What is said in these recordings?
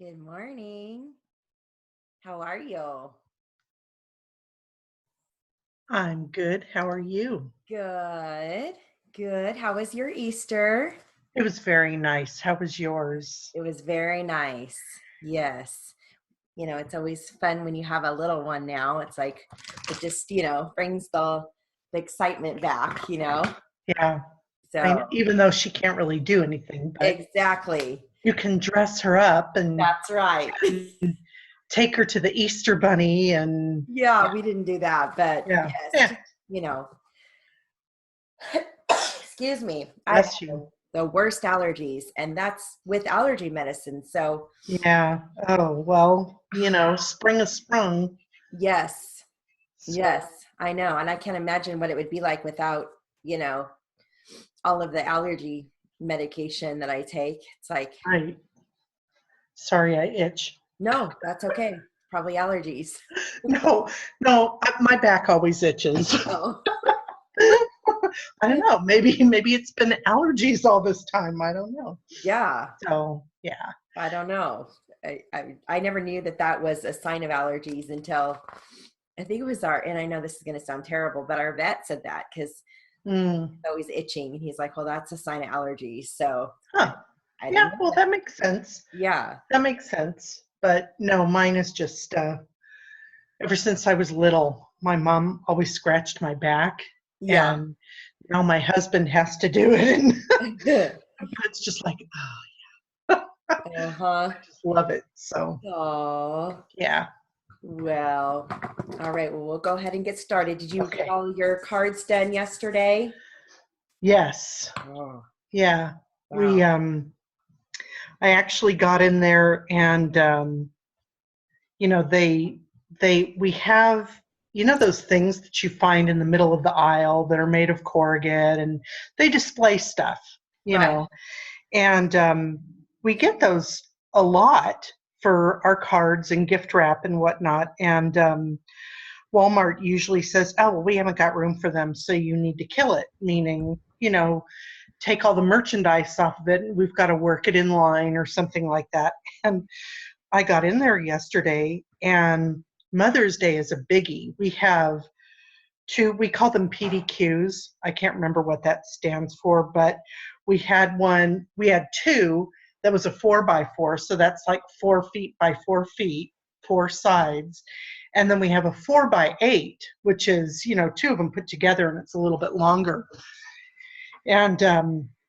Good morning. How are you? I'm good. How are you? Good. Good. How was your Easter? It was very nice. How was yours? It was very nice. Yes. It's always fun when you have a little one now. It's like it just, brings the excitement back. Yeah, So, even though she can't really do anything, but exactly. you can dress her up and That's right. take her to the Easter bunny and Yeah, we didn't do that, but yeah, yes, yeah. just, you know, excuse me. I've Bless had you. the worst allergies, and that's with allergy medicine. So, Yeah. Oh, well, spring has sprung. yes, So, yes, I know. And I can't imagine what it would be like without, you know, all of the allergy medication that I take. It's like, right. Sorry, I itch. no, that's okay. Probably allergies. No, no, my back always itches. Oh, I don't know. Maybe it's been allergies all this time. I don't know. yeah. So, yeah. I don't know. I never knew that was a sign of allergies until I think it was and I know this is going to sound terrible, but our vet said that because Mm. always itching. And he's like, well, that's a sign of allergies. So Huh. I Yeah, didn't know well, that. that makes sense. Yeah. That makes sense. But no, mine is just ever since I was little, my mom always scratched my back, Yeah. and now my husband has to do it, and it's just like, oh, Uh-huh. I just love it. So Oh, yeah, well, all right. Well, we'll go ahead and get started. Did you get okay, all your cards done yesterday? yes, Oh, yeah. We wow. I actually got in there, and you know they we have those things that you find in the middle of the aisle that are made of corrugate, and they display stuff you Right. know and we get those a lot for our cards and gift wrap and whatnot, and Walmart usually says, oh well, we haven't got room for them, so you need to kill it, meaning take all the merchandise off of it, and we've got to work it in line or something like that. And I got in there yesterday, and Mother's Day is a biggie. We have two, we call them PDQs. I can't remember what that stands for, but we had two that was a 4x4. So that's like 4 feet by 4 feet, four sides. And then we have a 4x8, which is, two of them put together, and it's a little bit longer. And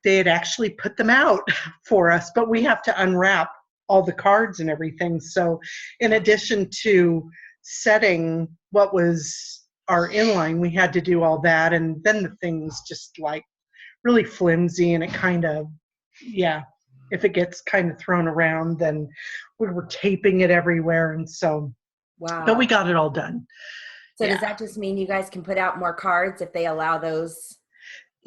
they had actually put them out for us, but we have to unwrap all the cards and everything. So, in addition to setting what was our inline, we had to do all that, and then the thing's just like really flimsy, and it kind of, yeah, if it gets kind of thrown around, then we were taping it everywhere, and so, but we Wow. got it all done. So does Yeah. that just mean you guys can put out more cards if they allow those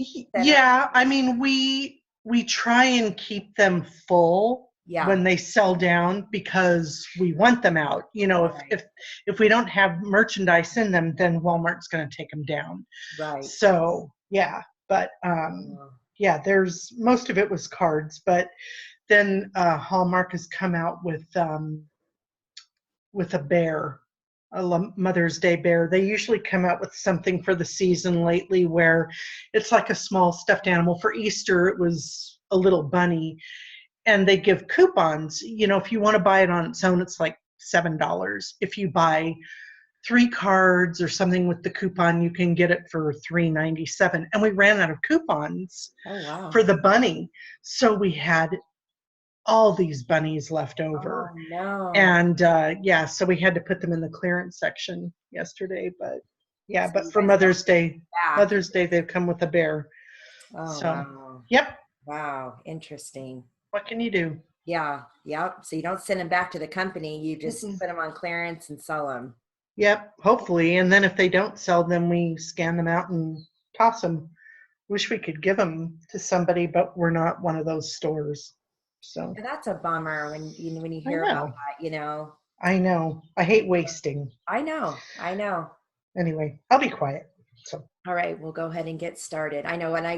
sent out? Yeah, I mean, we try and keep them full Yeah. when they sell down because we want them out. Right. If we don't have merchandise in them, then Walmart's going to take them down. Right. So, yeah, but Oh, yeah, there's most of it was cards, but then Hallmark has come out with a bear, Mother's Day bear. They usually come out with something for the season lately where it's like a small stuffed animal. For Easter, it was a little bunny, and they give coupons. If you want to buy it on its own, it's like $7. If you buy 3 cards or something with the coupon, you can get it for $3.97. And we ran out of coupons oh for wow. the bunny, so we had all these bunnies left over. Oh no. And yeah, so we had to put them in the clearance section yesterday. But yeah, So but you for guys got back. Mother's Day, they've come with a bear. Oh So, wow. yep. Wow. Interesting. What can you do? Yeah. Yep. So you don't send them back to the company. You just Mm-mm. put them on clearance and sell them. Yep, hopefully. And then if they don't sell them, we scan them out and toss them. Wish we could give them to somebody, but we're not one of those stores. So, And that's a bummer when you I hear about know. that. I know. I hate wasting. I know. I know. Anyway, I'll be quiet. So, All right, we'll go ahead and get started. I know when I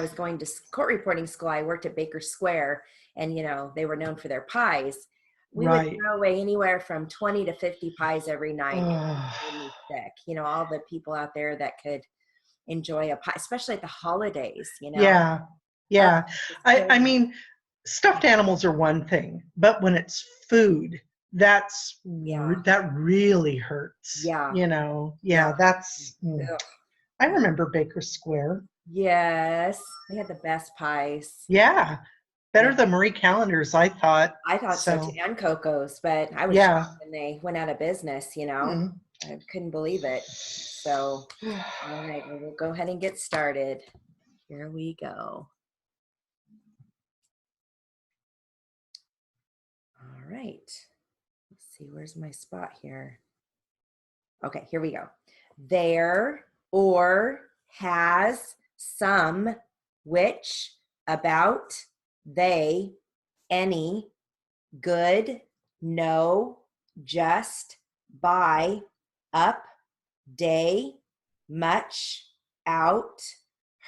was going to court reporting school, I worked at Baker Square, and they were known for their pies. we would Right. throw away anywhere from 20 to 50 pies every night. It Oh, made me sick. All the people out there that could enjoy a pie, especially at the holidays. yeah. Oh, Yeah. just I killed me. mean, stuffed animals are one thing, but when it's food, Yeah. that really hurts. Yeah. Yeah. Yeah, that's Ugh. I remember Baker Square. Yes. They had the best pies. Yeah, Yeah. better than Marie Callender's, I thought. I thought so too. So, And Coco's, but I was yeah. shocked when they went out of business. Mm. I couldn't believe it. So, all right, well, we'll go ahead and get started. Here we go. All right. Let's see, where's my spot here? Okay, here we go. There or has some, which, about, they, any, good, no, just, by, up, day, much, out,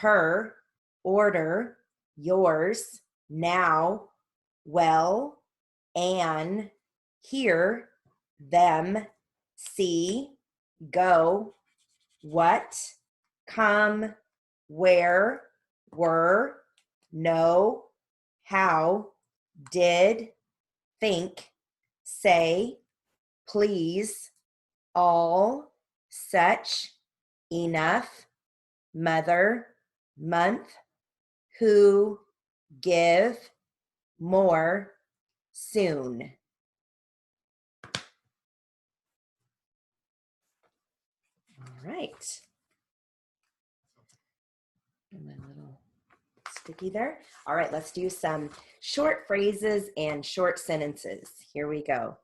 her, order, yours, now, well, an, here, them, see, go, what, come, where, were, know, how, did, think, say, please, all, such, enough, mother, month, who, give, more, soon. All right. And my little sticky there. All right, let's do some short phrases and short sentences. Here we go.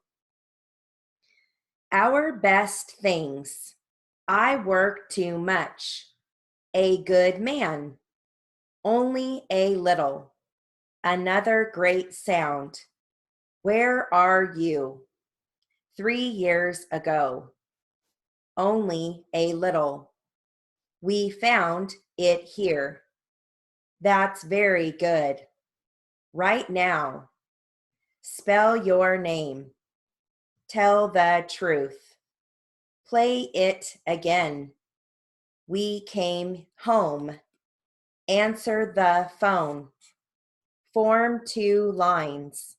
Our best things. I work too much. A good man. Only a little. Another great sound. Where are you? 3 years ago. Only a little. We found it here. That's very good. Right now. Spell your name. Tell the truth. Play it again. We came home. Answer the phone. Form 2 lines.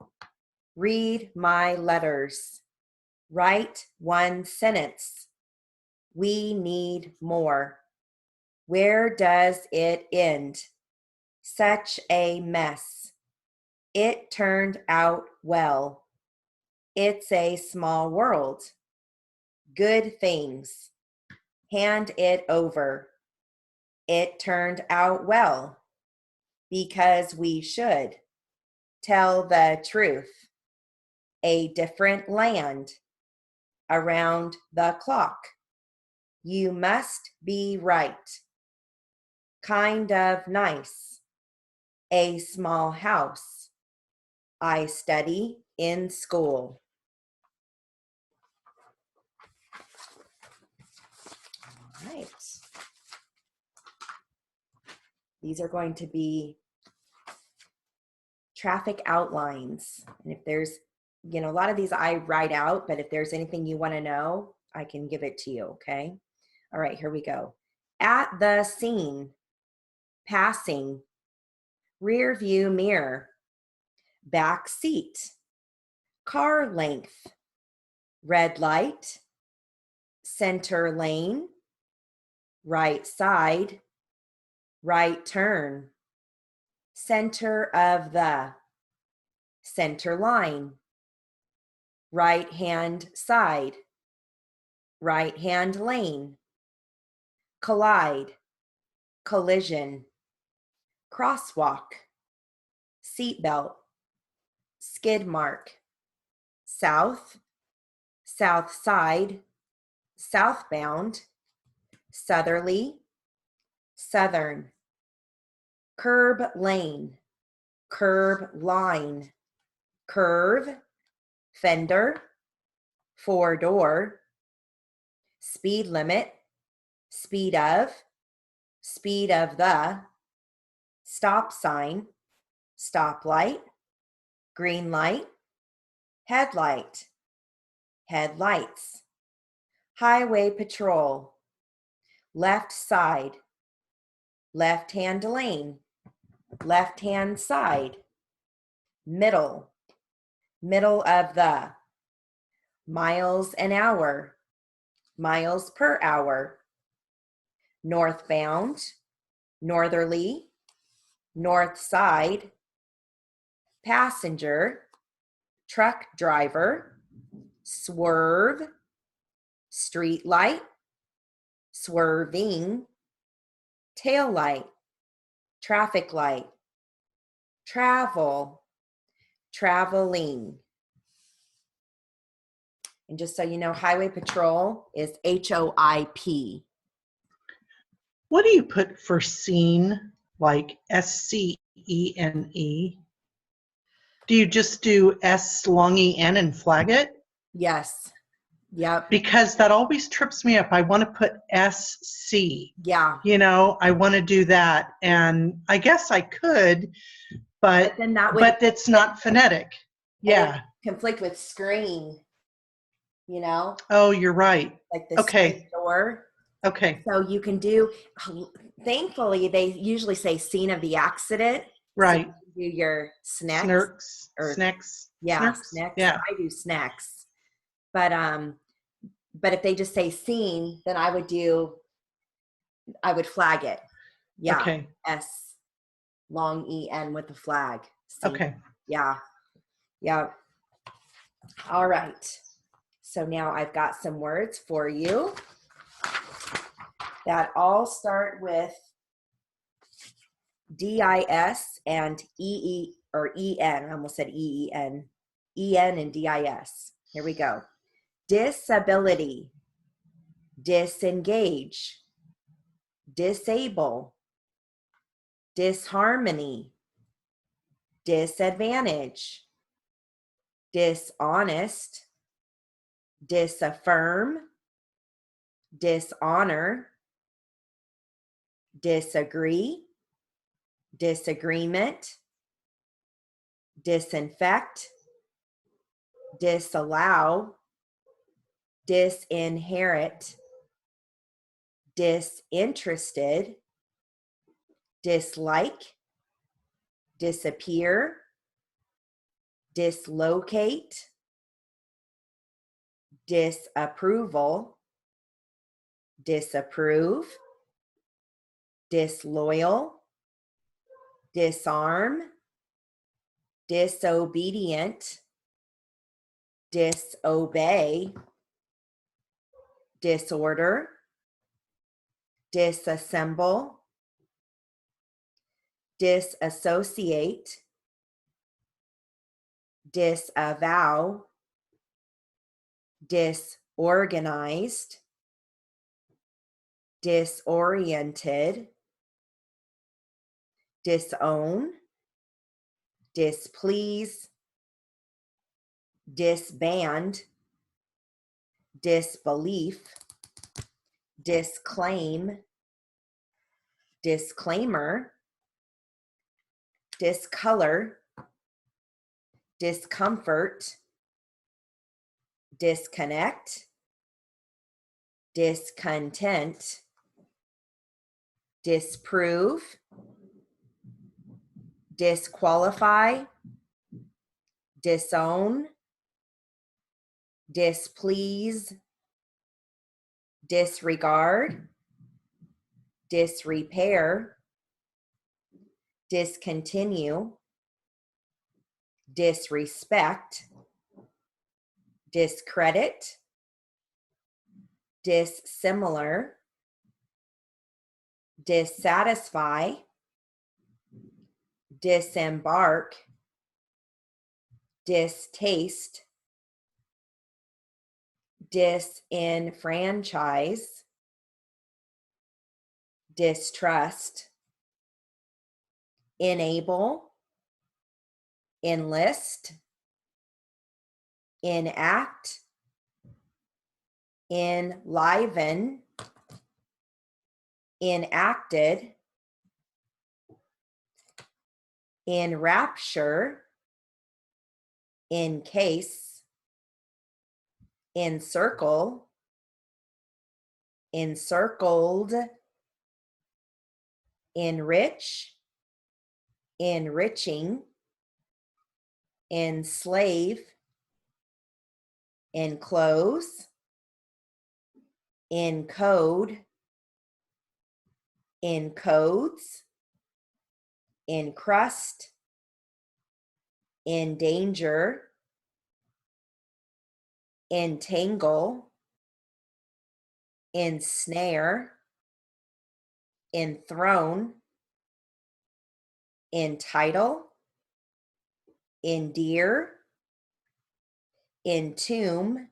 Read my letters. Write 1 sentence. We need more. Where does it end? Such a mess. It turned out well. It's a small world. Good things. Hand it over. It turned out well. Because we should. Tell the truth. A different land. Around the clock. You must be right. Kind of nice. A small house. I study in school. All right. These are going to be traffic outlines. And if there's, a lot of these I write out, but if there's anything you want to know, I can give it to you, okay? All right, here we go. At the scene, passing, rear view mirror, back seat, car length, red light, center lane, right side, right turn, center of the, center line, right hand side, right hand lane, collide, collision, crosswalk, seatbelt, skid mark, south, south side, southbound, southerly, southern, curb lane, curb line, curve, fender, four-door, speed limit, speed of the, stop sign, stoplight, green light, headlight, headlights, highway patrol, left side, left-hand lane, left-hand side, middle, middle of the, miles an hour, miles per hour, northbound, northerly, north side, passenger, truck driver, swerve, street light, swerving, tail light, traffic light, travel, traveling. And just so you know, highway patrol is HOIP. What do you put for scene, like SCENE? Do you just do S long EN and flag it? Yes. Yep. Because that always trips me up. I want to put SC. Yeah. I want to do that. And I guess I could, but then that would, but it's not phonetic. Yeah. Conflict with screen, Oh, you're right. like the Okay. screen door. Okay. So you can do, thankfully, they usually say scene of the accident. Right. So you do your snacks. Snurks. Or, Snacks. Yeah, Snurks? snacks. Yeah. I do snacks. But if they just say scene, then I would flag it. Yeah. Okay. S long EN with the flag. Scene. Okay. Yeah. Yeah. All right. So now I've got some words for you that all start with DIS and EE or EN. I almost said EEN. EN and DIS. Here we go. Disability, disengage, disable, disharmony, disadvantage, dishonest, disaffirm, dishonor, disagree, disagreement, disinfect, disallow, disinherit, disinterested, dislike, disappear, dislocate, disapproval, disapprove, disloyal, disarm, disobedient, disobey, disorder, disassemble, disassociate, disavow, disorganized, disoriented, disown, displease, disband, disbelief, disclaim, disclaimer, discolor, discomfort, disconnect, discontent, disprove, disqualify, disown, displease, disregard, disrepair, discontinue, disrespect, discredit, dissimilar, dissatisfy, disembark, distaste, disenfranchise, distrust, enable, enlist, enact, enliven, enacted, enrapture, encase, encircle, encircled, enrich, enriching, enslave, enclose, encode, encodes, encrust, endanger, entangle, ensnare, enthrone, entitle, endear, entomb,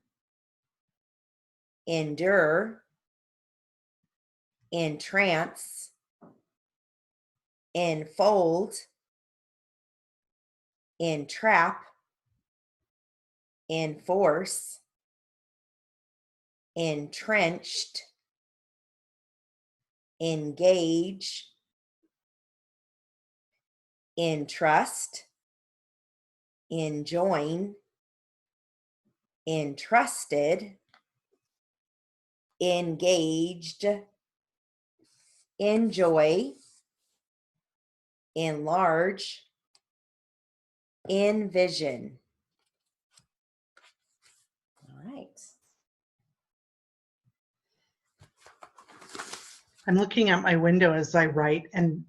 endure, entrance, enfold, entrap, enforce, entrenched, engage, entrust, enjoin, entrusted, engaged, enjoy, enlarge, envision. All right. I'm looking out my window as I write, and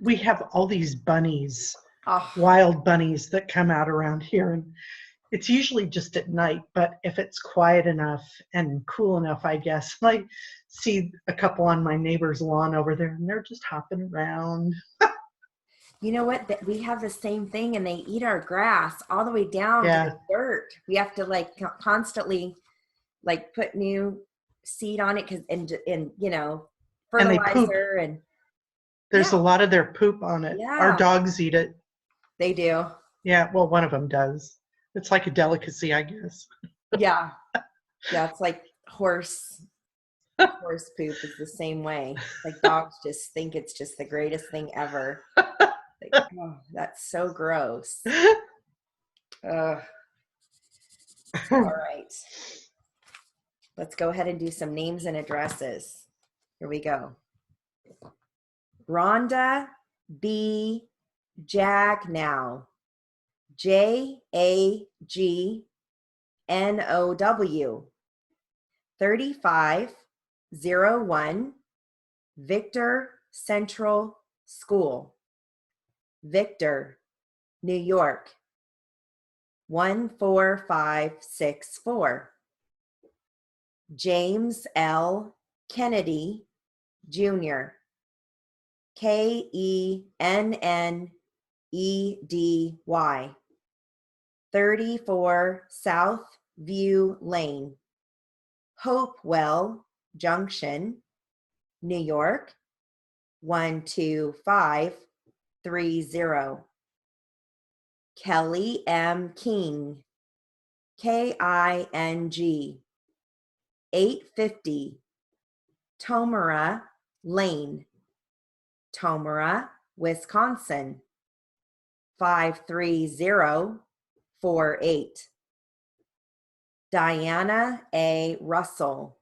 we have all these bunnies, Oh, wild bunnies that come out around here. And it's usually just at night, but if it's quiet enough and cool enough, I guess, I see a couple on my neighbor's lawn over there, and they're just hopping around. you know what? We have the same thing, and they eat our grass all the way down to the Yeah. dirt. We have to like constantly like put new seed on it because and And they poop. fertilizer and There's a yeah, lot of their poop on it. Our yeah, dogs eat it. they do. Yeah, well, one of them does. It's like a delicacy, I guess. Yeah, yeah. It's like horse poop is the same way. Like dogs just think it's just the greatest thing ever. Like, oh, that's so gross. Ugh. All right. Let's go ahead and do some names and addresses. Here we go. Rhonda B. Jagnow. Jagnow. 3501 Victor Central School. Victor, New York. 14564. James L. Kennedy Jr. Kennedy, 34 South View Lane, Hopewell Junction, New York, 12530. Kelly M. King, King, 850 Tomara Lane, Tomara, Wisconsin, 53048. Diana A. Russell,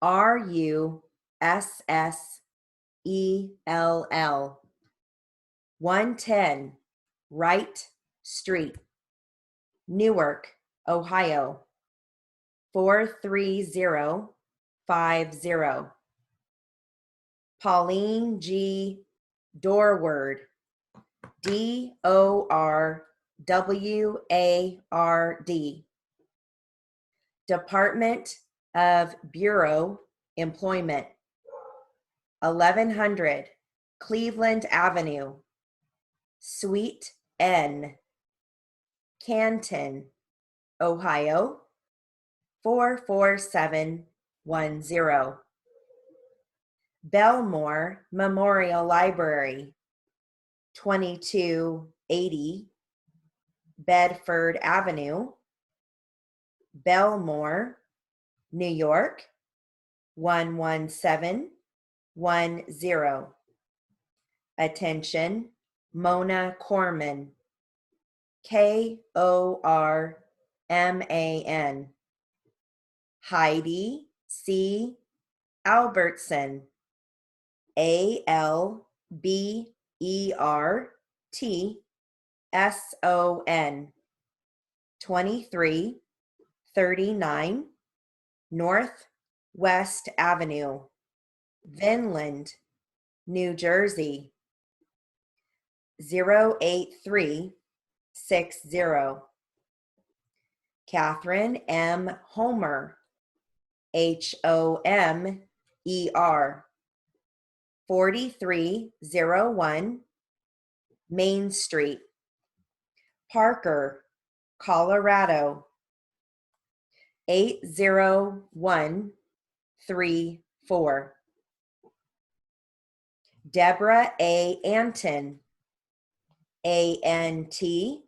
Russell, 110 Wright Street, Newark, Ohio, 43050. Pauline G. Dorward, Dorward, Department of Bureau Employment, 1100 Cleveland Avenue, Suite N, Canton, Ohio, 44710. Belmore Memorial Library, 2280 Bedford Avenue, Belmore, New York, 11710. Attention, Mona Corman, Korman, Heidi C. Albertson, Albertson, 2339 North West Avenue, Vinland, New Jersey, 08360. Catherine M. Homer, Homer, 4301 Main Street, Parker, Colorado, 80134. Deborah A. Anton, Anton,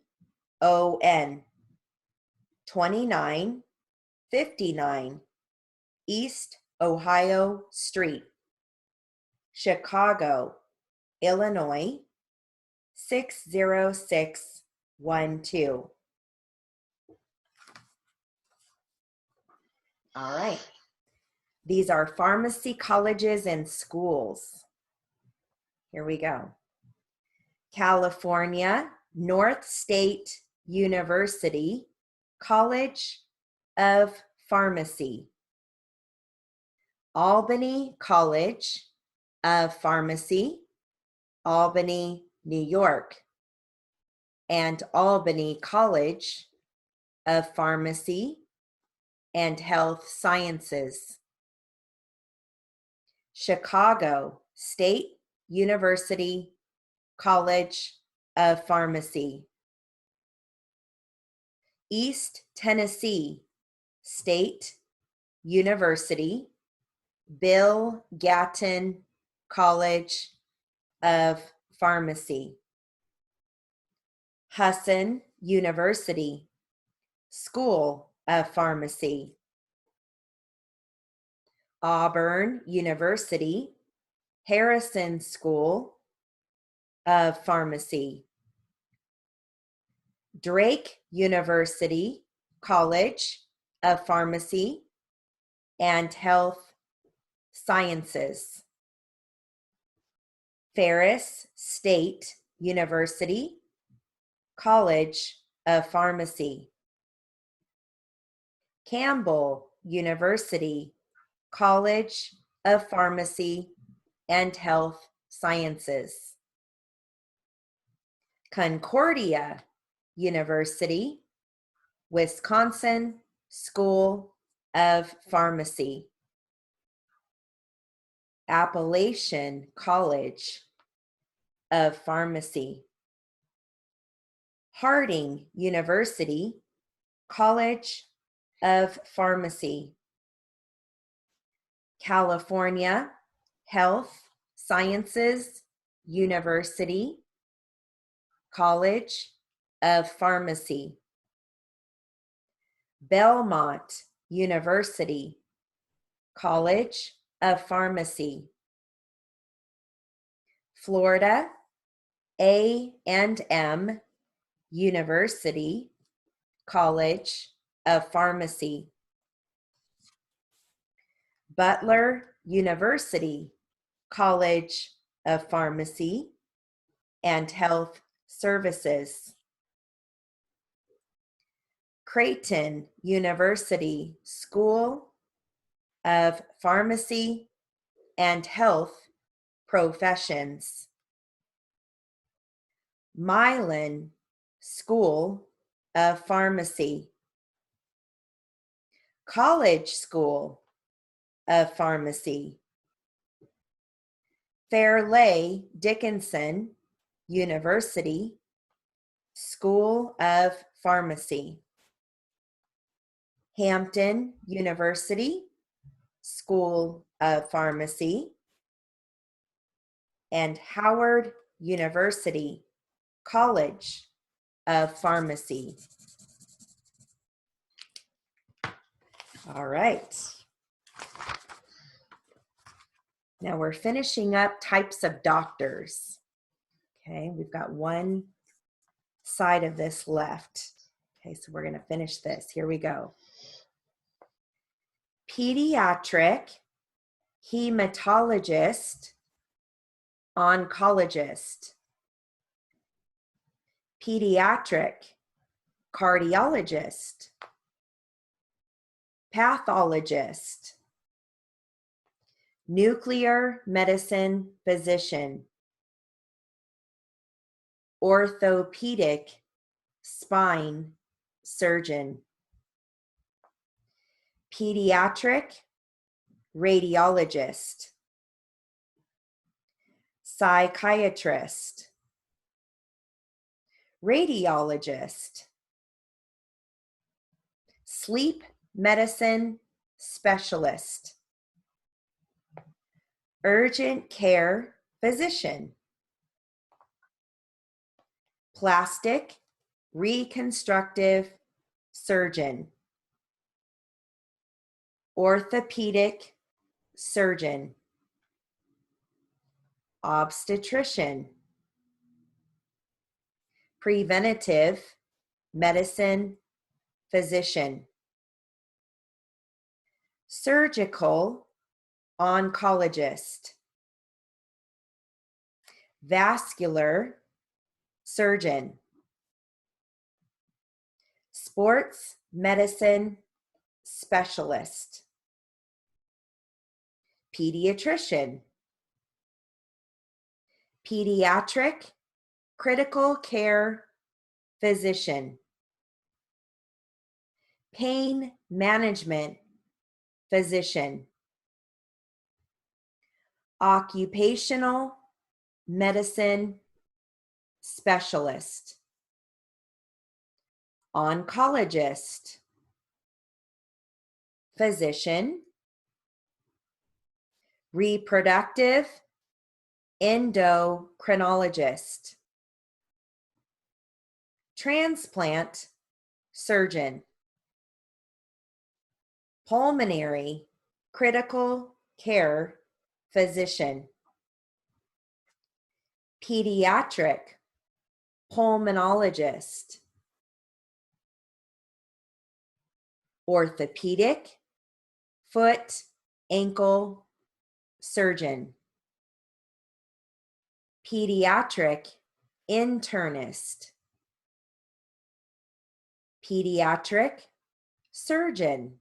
2959 East Ohio Street, Chicago, Illinois, 60612. All right. These are pharmacy colleges and schools. Here we go. California, North State University, College of Pharmacy. Albany College of Pharmacy, Albany, New York, and Albany College of Pharmacy and Health Sciences. Chicago State University College of Pharmacy. East Tennessee State University, Bill Gatton College of Pharmacy. Husson University School of Pharmacy. Auburn University Harrison School of Pharmacy. Drake University College of Pharmacy and Health Sciences. Ferris State University College of Pharmacy. Campbell University College of Pharmacy and Health Sciences. Concordia University, Wisconsin School of Pharmacy. Appalachian College of Pharmacy. Harding University College of Pharmacy. California Health Sciences University College of Pharmacy. Belmont University College of Pharmacy. Florida A&M University College of Pharmacy. Butler University College of Pharmacy and Health Services. Creighton University School of Pharmacy and Health Professions. Milan School of Pharmacy. College School of Pharmacy. Fairleigh Dickinson University School of Pharmacy. Hampton University School of Pharmacy and Howard University College of Pharmacy. All right. Now we're finishing up types of doctors. Okay, we've got one side of this left. Okay, so we're going to finish this. Here we go. pediatric, hematologist, oncologist, pediatric, cardiologist, pathologist, nuclear medicine physician, orthopedic spine surgeon, pediatric radiologist, psychiatrist, radiologist, sleep medicine specialist, urgent care physician, plastic reconstructive surgeon, orthopedic surgeon, obstetrician, preventative medicine physician, surgical oncologist, vascular surgeon, sports medicine specialist, pediatrician, pediatric critical care physician, pain management physician, occupational medicine specialist, oncologist, physician, reproductive endocrinologist, transplant surgeon, pulmonary critical care physician, pediatric pulmonologist, orthopedic foot ankle surgeon, pediatric internist, pediatric surgeon,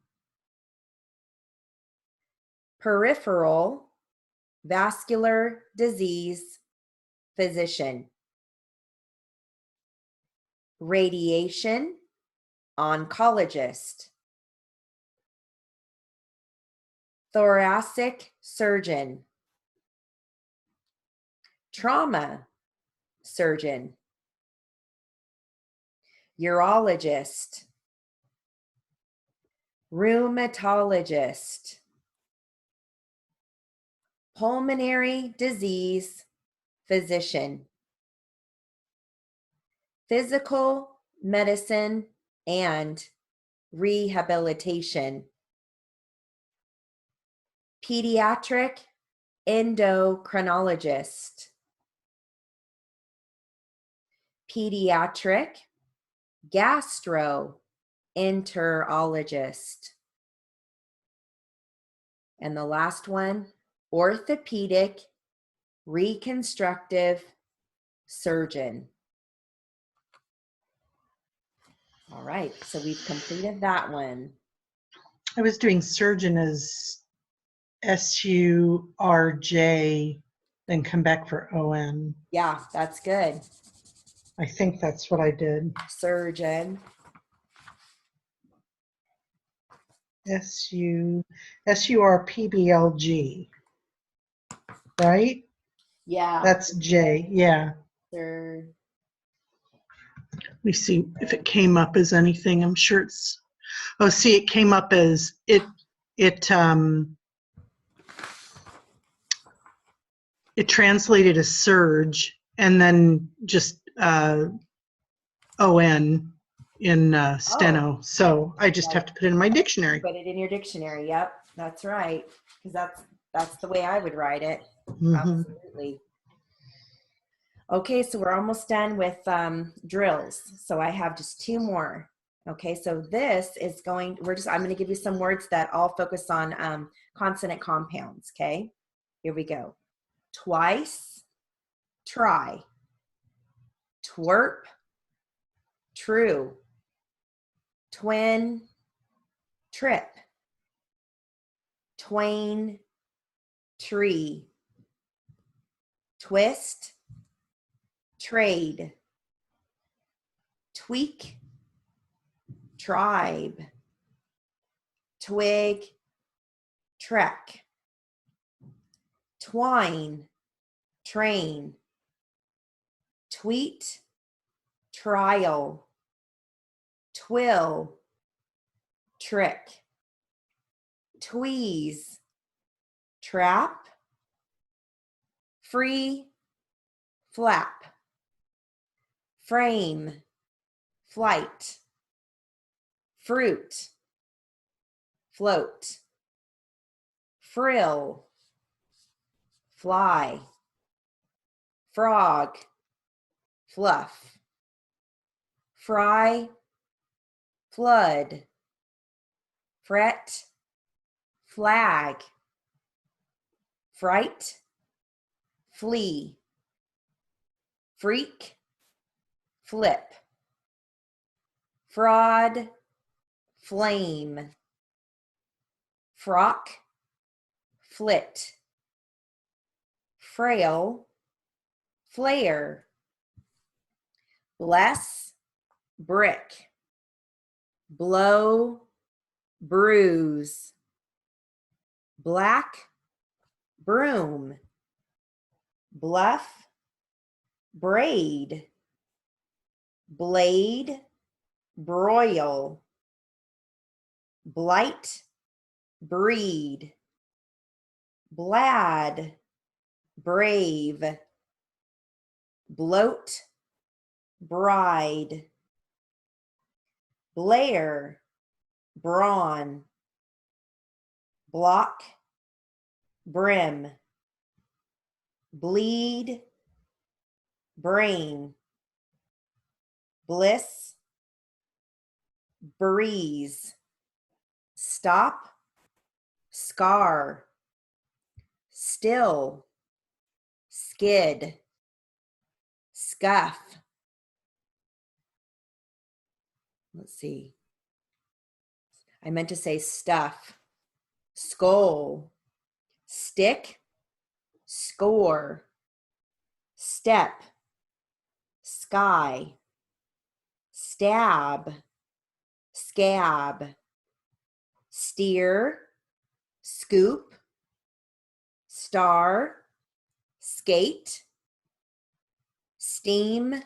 peripheral vascular disease physician, radiation oncologist, thoracic surgeon, trauma surgeon, urologist, rheumatologist, pulmonary disease physician, physical medicine and rehabilitation, pediatric endocrinologist, pediatric gastroenterologist, and the last one, orthopedic reconstructive surgeon. All right, so we've completed that one. I was doing surgeon as SURJ, then come back for ON. Yeah, that's good. I think that's what I did. Surgeon. SURPBLG, right? Yeah. That's J, yeah. Third. Let me see if it came up as anything. I'm sure it's, oh, see, it came up as it translated as surge and then just ON in steno. So I just have to put it in my dictionary. Put it in your dictionary. Yep, that's right. Because that's the way I would write it. Mm-hmm. Absolutely. Okay, so we're almost done with drills. So I have just two more. Okay, so this is I'm going to give you some words that all focus on consonant compounds, okay? Here we go. Twice, try. Twerp, true. Twin, trip. Twain, tree. Twist, trade. Tweak, tribe. Twig, trek. Twine, train. Tweet, trial. Twill, trick. Tweeze, trap. Free, flap. Frame, flight. Fruit, float. Frill, fly. Frog, fluff. Fry, flood. Fret, flag. Fright, flee. Freak, flip. Fraud, flame. Frock, flit. Frail, flare. Bless, brick. Blow, bruise. Black, broom. Bluff, braid. Blade, broil. Blight, breed. Blad, brave. Bloat, bride. Blair, brawn. Block, brim. Bleed, brain. Bliss, breeze. Stop, scar. Still, skid. Scuff. Let's see. I meant to say stuff. Skull. Stick, score. Step, sky. Stab, scab. Steer, scoop. Star, skate. Steam,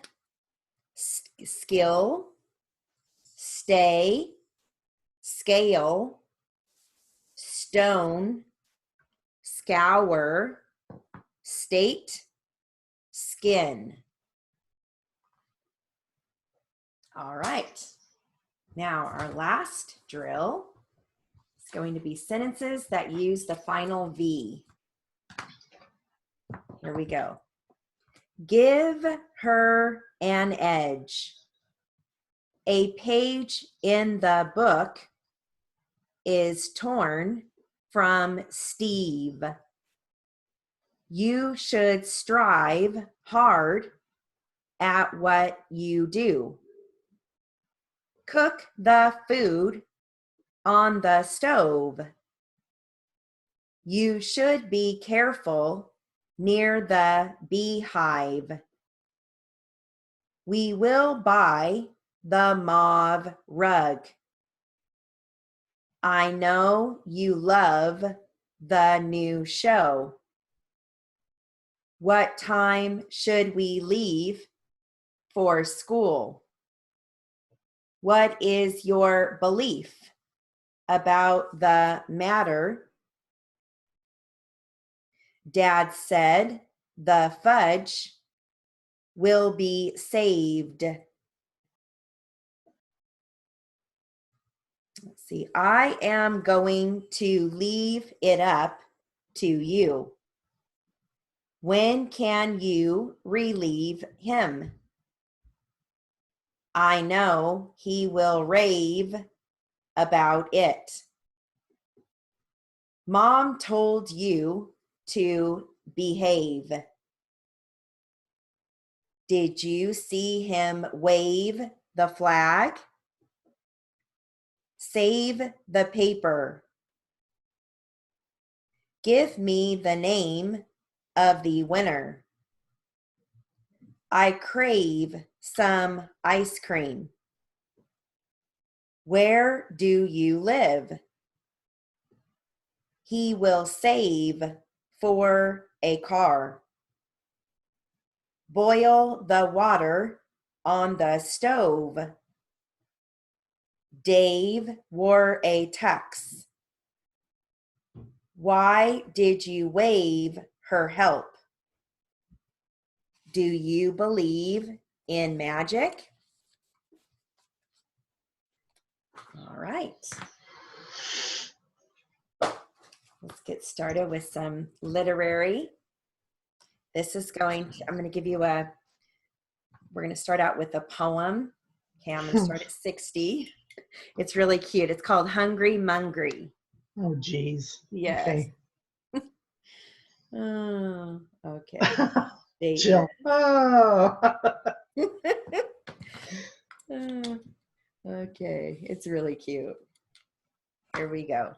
skill. Stay, scale. Stone, scour. State, skin. All right. Now our last drill is going to be sentences that use the final V. Here we go. Give her an edge. A page in the book is torn from Steve. You should strive hard at what you do. Cook the food on the stove. You should be careful near the beehive. We will buy the mauve rug. I know you love the new show. What time should we leave for school? What is your belief about the matter? Dad said the fudge will be saved. Let's see. I am going to leave it up to you. When can you relieve him? I know he will rave about it. Mom told you to behave. Did you see him wave the flag? Save the paper. Give me the name of the winner. I crave some ice cream. Where do you live? He will save for a car. Boil the water on the stove. Dave wore a tux. Why did you waive her help? Do you believe in magic? All right. Let's get started with some literary. This is I'm going to give you we're going to start out with a poem. Okay, I'm going to start at 60. It's really cute. It's called Hungry Mungry. Oh, geez. Yes. Okay. Oh, okay. Jill. Oh. Okay, it's really cute. Here we go.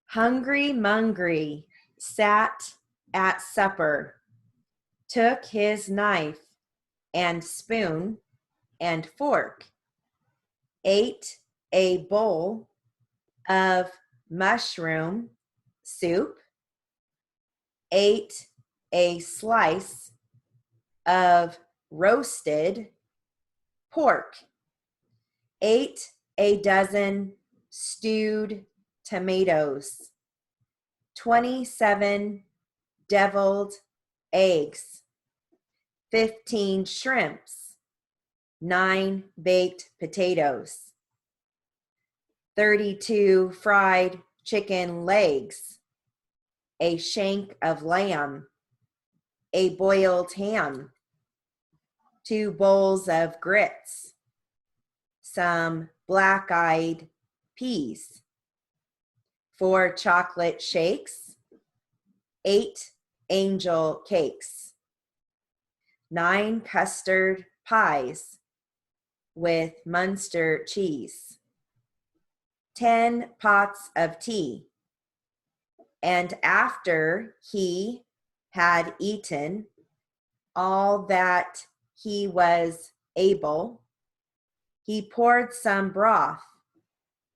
Hungry Mungry sat at supper, took his knife and spoon and fork, ate a bowl of mushroom soup, ate a slice of roasted pork, ate a dozen stewed tomatoes, 27 deviled eggs, 15 shrimps, 9 baked potatoes, 32 fried chicken legs, a shank of lamb, a boiled ham, 2 bowls of grits, some black-eyed peas, 4 chocolate shakes, 8 angel cakes, 9 custard pies with Munster cheese, 10 pots of tea, and after he had eaten all that he was able, he poured some broth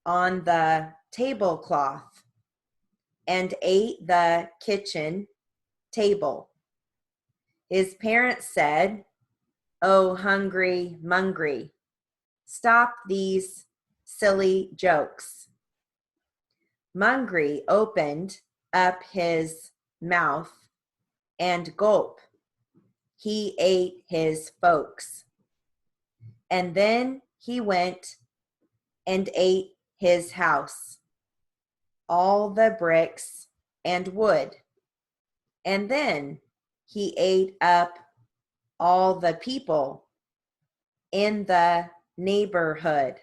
on the tablecloth and ate the kitchen table. His parents said, "Oh, hungry mungry, stop these silly jokes." Mungry opened up his mouth and gulp, he ate his folks. And then he went and ate his house, all the bricks and wood. And then he ate up all the people in the neighborhood.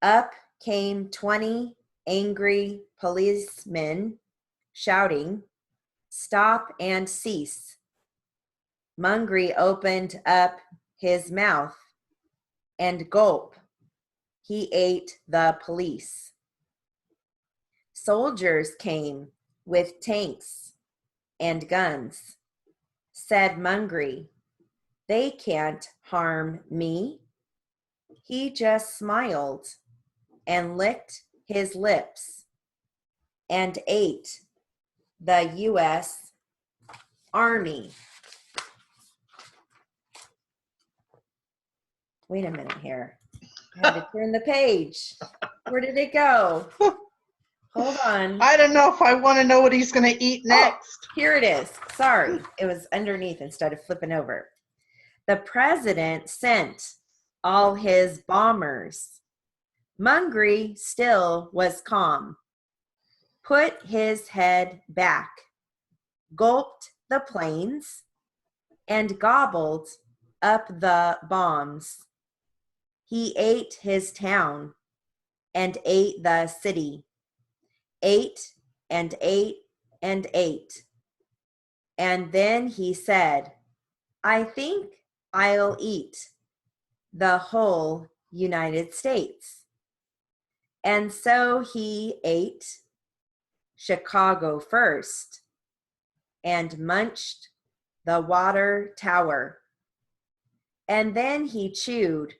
Up came 20 angry policemen shouting, "Stop and cease." Mungry opened up his mouth and gulp, he ate the police. Soldiers came with tanks and guns. Said Mungry, "They can't harm me." He just smiled and licked his lips and ate the U.S. Army. Wait a minute here. I had to turn the page. Where did it go? Hold on. I don't know if I want to know what he's going to eat next. Oh, here it is. Sorry. It was underneath instead of flipping over. The president sent all his bombers. Mungry still was calm. Put his head back, gulped the planes, and gobbled up the bombs. He ate his town and ate the city, ate and ate and ate. And then he said, I think I'll eat the whole United States. And so he ate Chicago first and munched the water tower. And then he chewed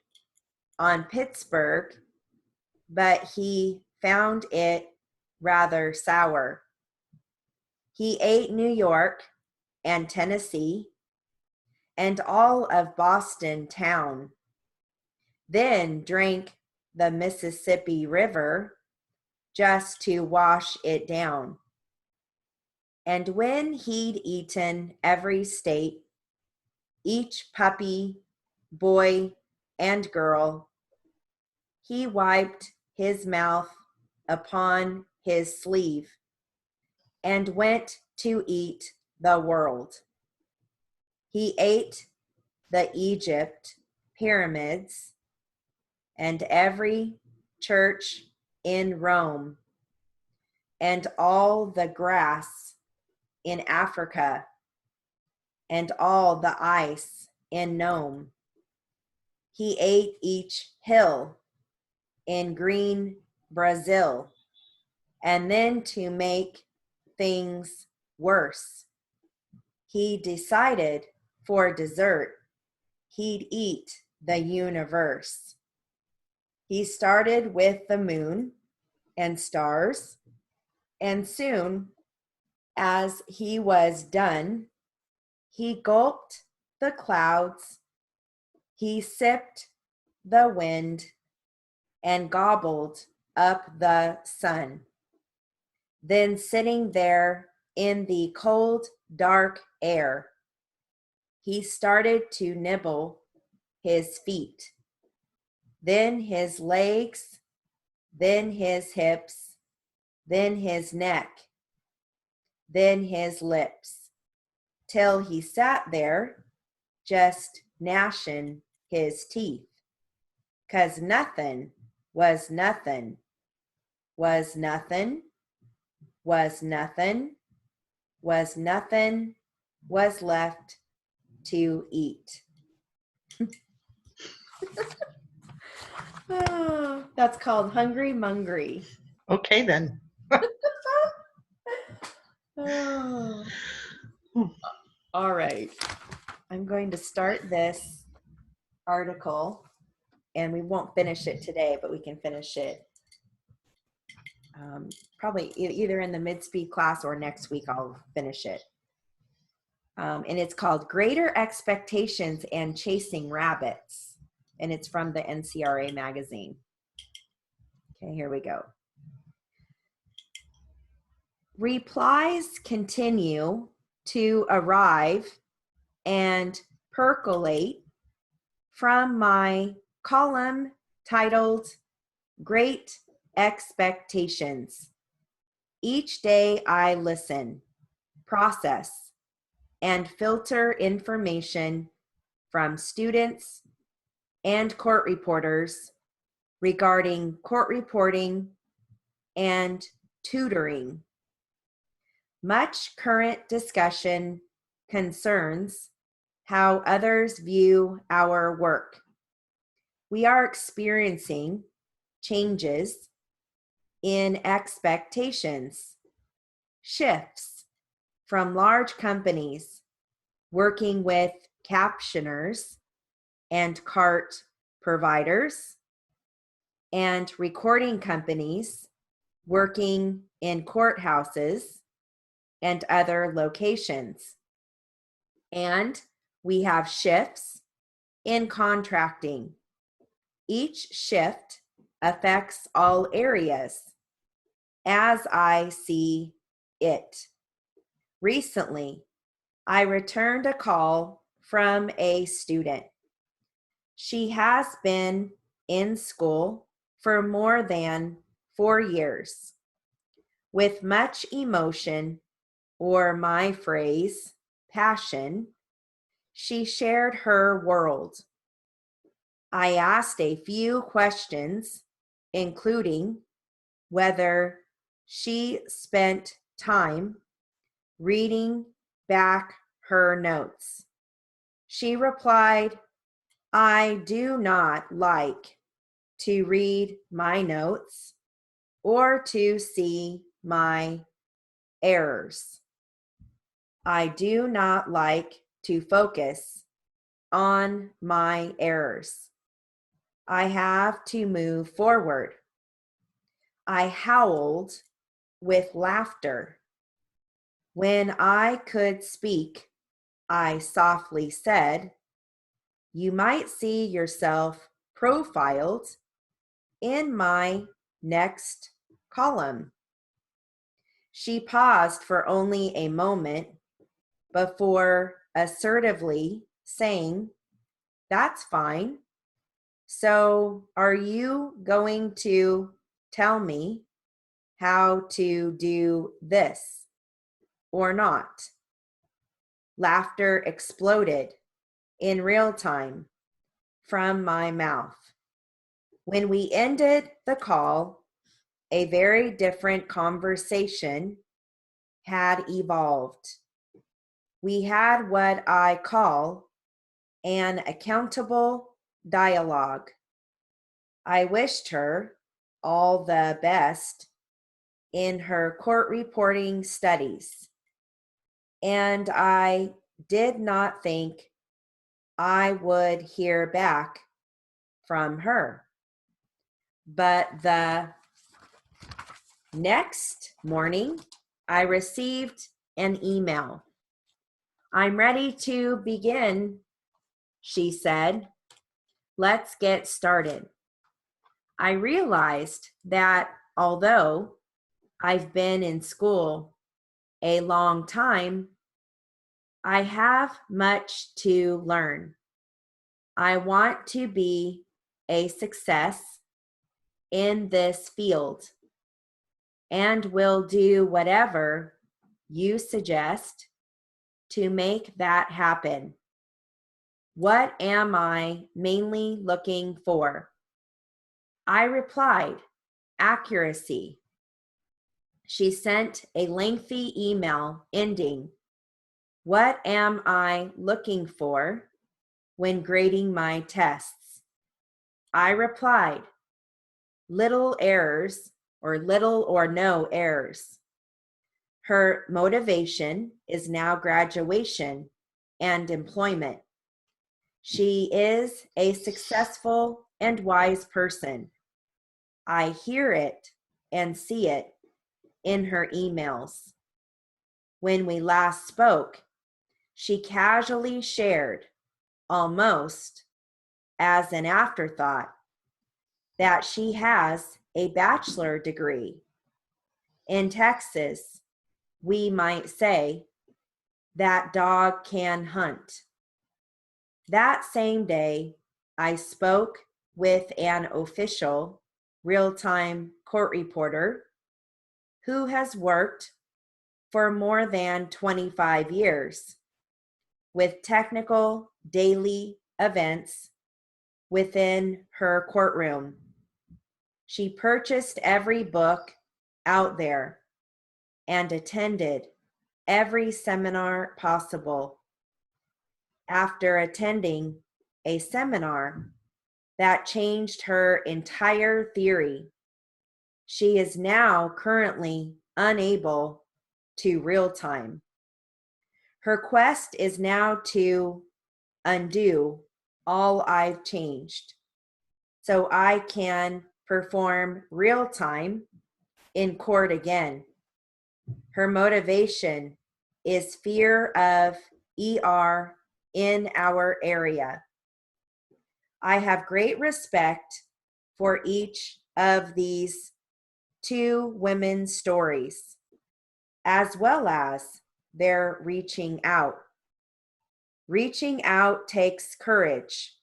on Pittsburgh, but he found it rather sour. He ate New York and Tennessee and all of Boston town, then drank the Mississippi River just to wash it down. And when he'd eaten every state, each puppy, boy, and girl, he wiped his mouth upon his sleeve and went to eat the world. He ate the Egypt pyramids and every church in Rome and all the grass in Africa and all the ice in Nome. He ate each hill in green Brazil. And then to make things worse, he decided for dessert he'd eat the universe. He started with the moon and stars, and soon as he was done, he gulped the clouds, he sipped the wind, and gobbled up the sun. Then sitting there in the cold, dark air, he started to nibble his feet, then his legs, then his hips, then his neck, then his lips, till he sat there just gnashing his teeth, 'cause nothing was nothing, was nothing, was nothing, was nothing, was left to eat. Oh, that's called Hungry Mungry. Okay, then. Oh. All right. I'm going to start this article, and we won't finish it today, but we can finish it probably either in the mid-speed class or next week I'll finish it. And it's called Greater Expectations and Chasing Rabbits. And it's from the NCRA magazine. Okay, here we go. Replies continue to arrive and percolate from my column titled Great Expectations. Each day I listen, process, and filter information from students and court reporters regarding court reporting and tutoring. Much current discussion concerns how others view our work. We are experiencing changes in expectations, shifts from large companies working with captioners and cart providers and recording companies working in courthouses and other locations. And we have shifts in contracting. Each shift affects all areas as I see it. Recently, I returned a call from a student. She has been in school for more than 4 years. With much emotion, or my phrase, passion, She shared her world. I asked a few questions, including whether she spent time reading back her notes. She replied, I do not like to read my notes or to see my errors. I do not like to focus on my errors. I have to move forward. I howled with laughter. When I could speak, I softly said, you might see yourself profiled in my next column. She paused for only a moment before assertively saying, that's fine. So, are you going to tell me how to do this or not? Laughter exploded in real time from my mouth. When we ended the call, a very different conversation had evolved. We had what I call an accountable dialogue. I wished her all the best in her court reporting studies, and I did not think I would hear back from her. But the next morning, I received an email. I'm ready to begin, she said. Let's get started. I realized that although I've been in school a long time, I have much to learn. I want to be a success in this field and will do whatever you suggest to make that happen. What am I mainly looking for? I replied, accuracy. She sent a lengthy email ending, what am I looking for when grading my tests? I replied, little errors or little or no errors. Her motivation is now graduation and employment. She is a successful and wise person. I hear it and see it in her emails. When we last spoke, she casually shared, almost as an afterthought, that she has a bachelor degree. In Texas, we might say, that dog can hunt. That same day, I spoke with an official real-time court reporter who has worked for more than 25 years with technical daily events within her courtroom. She purchased every book out there and attended every seminar possible. After attending a seminar that changed her entire theory, she is now currently unable to real time. Her quest is now to undo all I've changed so I can perform real time in court again. Her motivation is fear of ER in our area. I have great respect for each of these two women's stories, as well as their reaching out. Reaching out takes courage.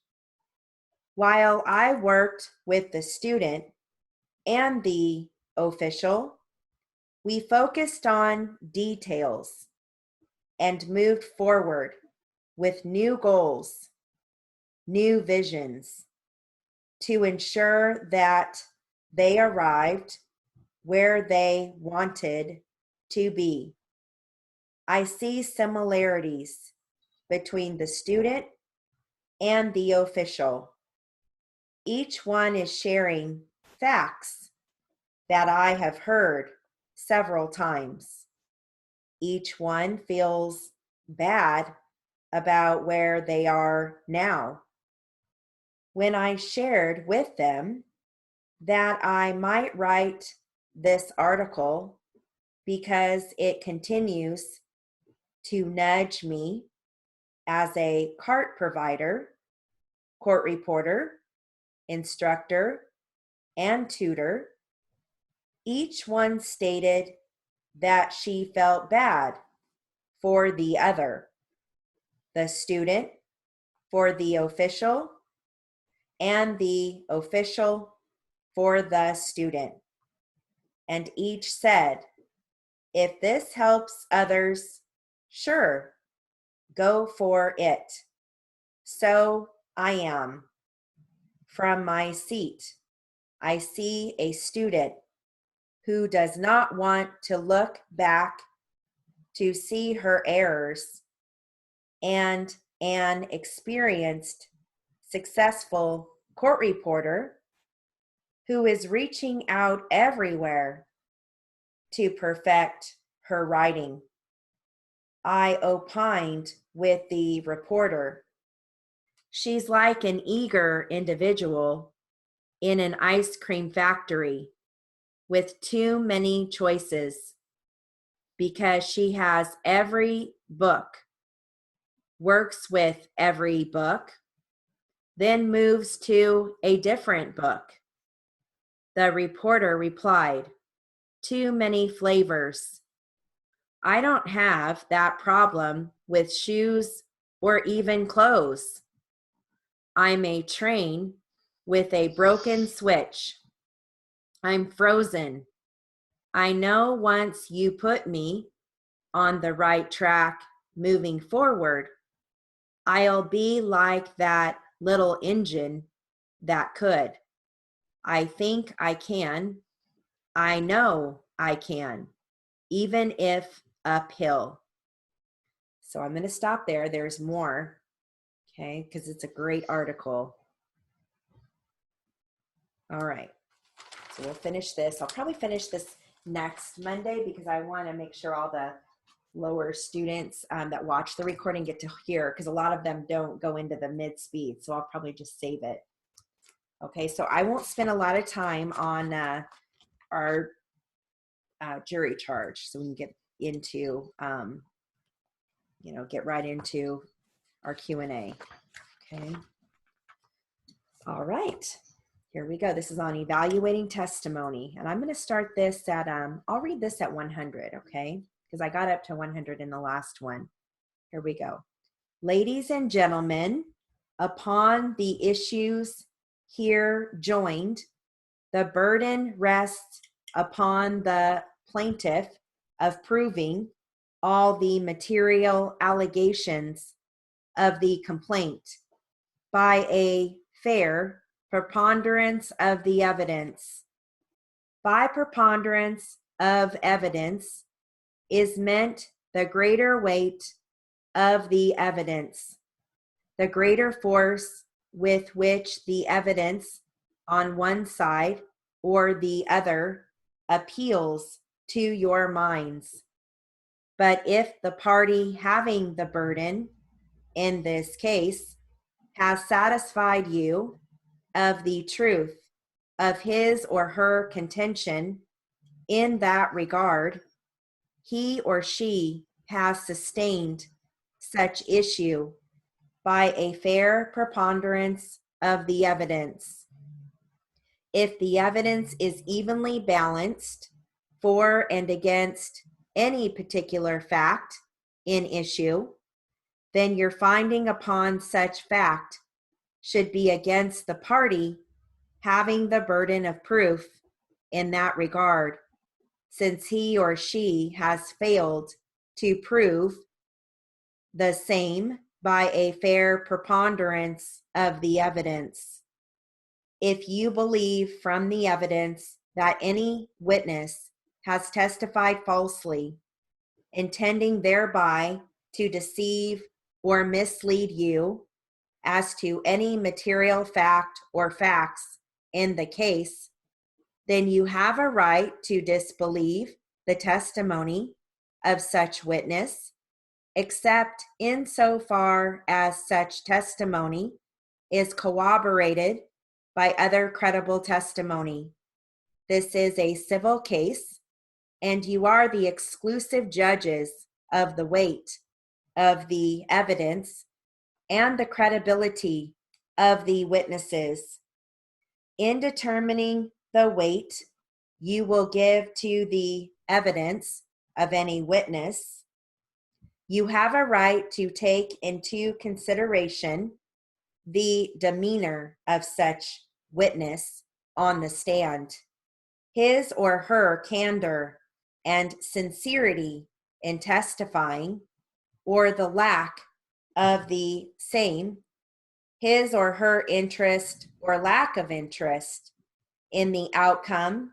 While I worked with the student and the official, we focused on details and moved forward with new goals, new visions, to ensure that they arrived where they wanted to be. I see similarities between the student and the official. Each one is sharing facts that I have heard several times. Each one feels bad about where they are now. When I shared with them that I might write this article because it continues to nudge me as a CART provider, court reporter, instructor, and tutor, each one stated that she felt bad for the other, the student for the official, and the official for the student. And each said, if this helps others, sure, go for it. So I am. From my seat, I see a student who does not want to look back to see her errors, and an experienced, successful court reporter who is reaching out everywhere to perfect her writing. I opined with the reporter. She's like an eager individual in an ice cream factory with too many choices because she has every book, works with every book, then moves to a different book. The reporter replied, too many flavors. I don't have that problem with shoes or even clothes. I'm a train with a broken switch. I'm frozen. I know once you put me on the right track moving forward, I'll be like that little engine that could. I think I can. I know I can, even if uphill. So I'm going to stop there. There's more, okay, because it's a great article. All right. So we'll finish this. I'll probably finish this next Monday because I want to make sure all the lower students that watch the recording get to hear, because a lot of them don't go into the mid speed. So I'll probably just save it. Okay, so I won't spend a lot of time on our jury charge, so we can get into, get right into our Q&A. Okay. All right. Here we go. This is on evaluating testimony. And I'm going to start this at, I'll read this at 100, okay? Because I got up to 100 in the last one. Here we go. Ladies and gentlemen, upon the issues here joined, the burden rests upon the plaintiff of proving all the material allegations of the complaint by a fair preponderance of the evidence. By preponderance of evidence is meant the greater weight of the evidence, the greater force with which the evidence on one side or the other appeals to your minds. But if the party having the burden, in this case, has satisfied you of the truth of his or her contention in that regard, he or she has sustained such issue by a fair preponderance of the evidence. If the evidence is evenly balanced for and against any particular fact in issue, then your finding upon such fact should be against the party having the burden of proof in that regard, since he or she has failed to prove the same by a fair preponderance of the evidence. If you believe from the evidence that any witness has testified falsely, intending thereby to deceive or mislead you as to any material fact or facts in the case, then you have a right to disbelieve the testimony of such witness, except insofar as such testimony is corroborated by other credible testimony. This is a civil case, and you are the exclusive judges of the weight of the evidence and the credibility of the witnesses. In determining the weight you will give to the evidence of any witness, you have a right to take into consideration the demeanor of such witness on the stand, his or her candor and sincerity in testifying, or the lack of the same, his or her interest or lack of interest in the outcome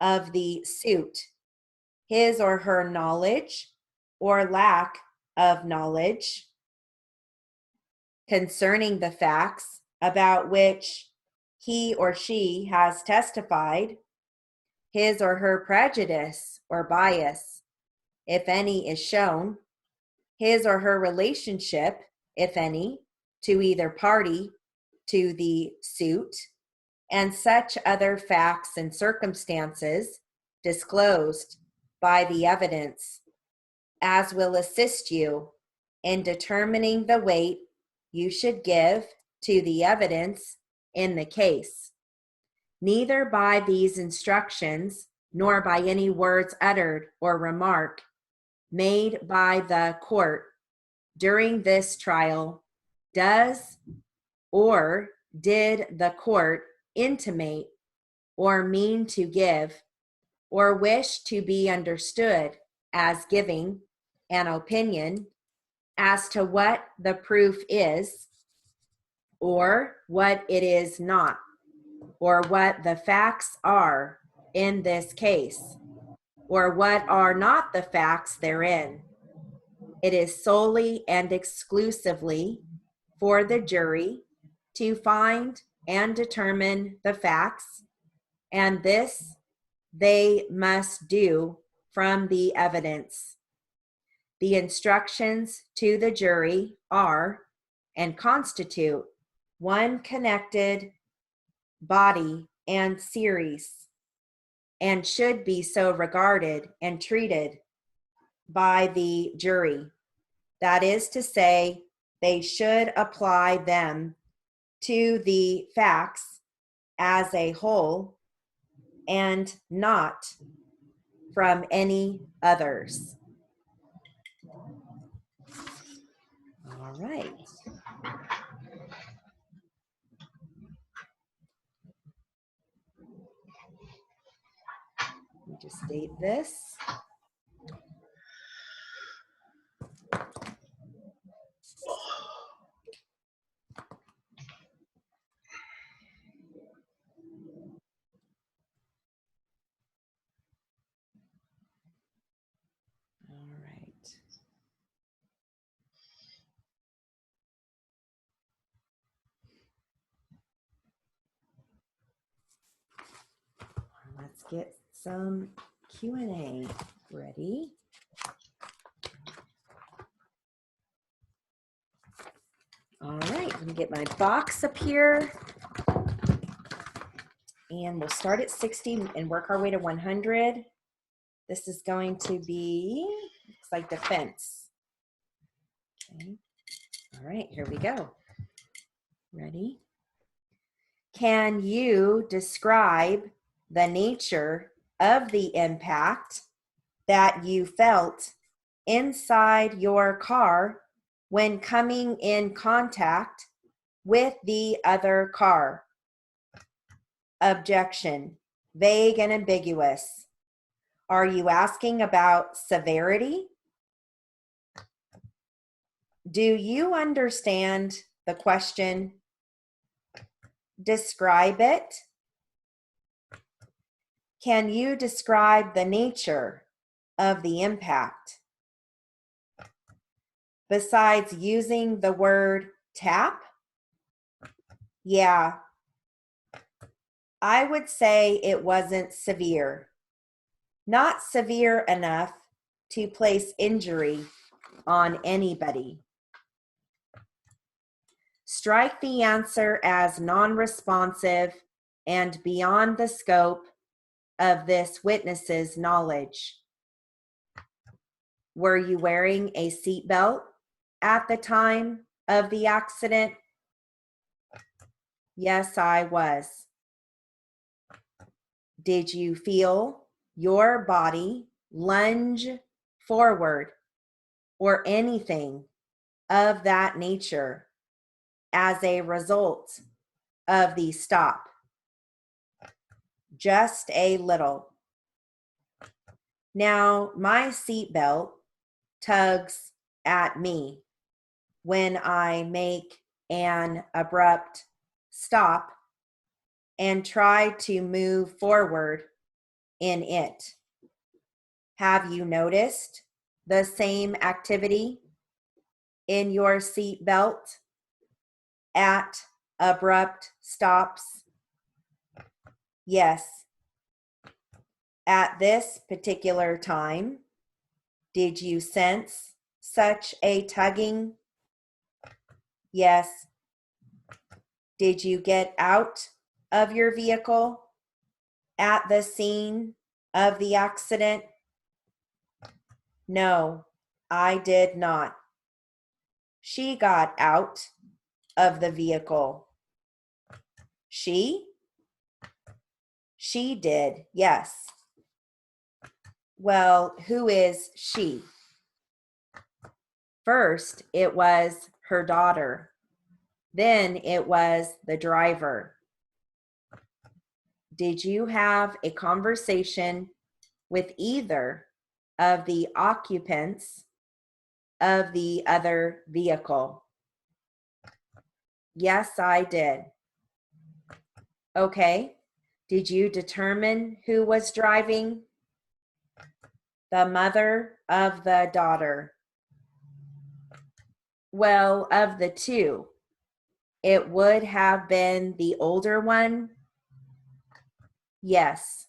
of the suit, his or her knowledge or lack of knowledge concerning the facts about which he or she has testified, his or her prejudice or bias, if any, is shown, his or her relationship, if any, to either party to the suit, and such other facts and circumstances disclosed by the evidence as will assist you in determining the weight you should give to the evidence in the case. Neither by these instructions nor by any words uttered or remark made by the court during this trial does or did the court intimate or mean to give or wish to be understood as giving an opinion as to what the proof is or what it is not, or what the facts are in this case, or what are not the facts therein. It is solely and exclusively for the jury to find and determine the facts, and this they must do from the evidence. The instructions to the jury are and constitute one connected body and series, and should be so regarded and treated by the jury. That is to say, they should apply them to the facts as a whole and not from any others. All right. Let me just date this. All right. Let's get some Q&A ready. All right, let me get my box up here. And we'll start at 60 and work our way to 100. This is going to be, looks like defense. Okay. All right, here we go. Ready? Can you describe the nature of the impact that you felt inside your car when coming in contact with the other car? Objection. Vague and ambiguous. Are you asking about severity? Do you understand the question? Describe it. Can you describe the nature of the impact? Besides using the word tap? Yeah, I would say it wasn't severe. Not severe enough to place injury on anybody. Strike the answer as non-responsive and beyond the scope of this witness's knowledge. Were you wearing a seatbelt at the time of the accident? Yes, I was. Did you feel your body lunge forward or anything of that nature as a result of the stop? Just a little. Now, my seatbelt tugs at me when I make an abrupt stop and try to move forward in it. Have you noticed the same activity in your seatbelt at abrupt stops? Yes. At this particular time, did you sense such a tugging? Yes. Did you get out of your vehicle at the scene of the accident? No, I did not. She got out of the vehicle. She? She did, yes. Well, who is she? First, it was her daughter. Then it was the driver. Did you have a conversation with either of the occupants of the other vehicle? Yes, I did. Okay. Did you determine who was driving? The mother of the daughter. Well, of the two, it would have been the older one. Yes.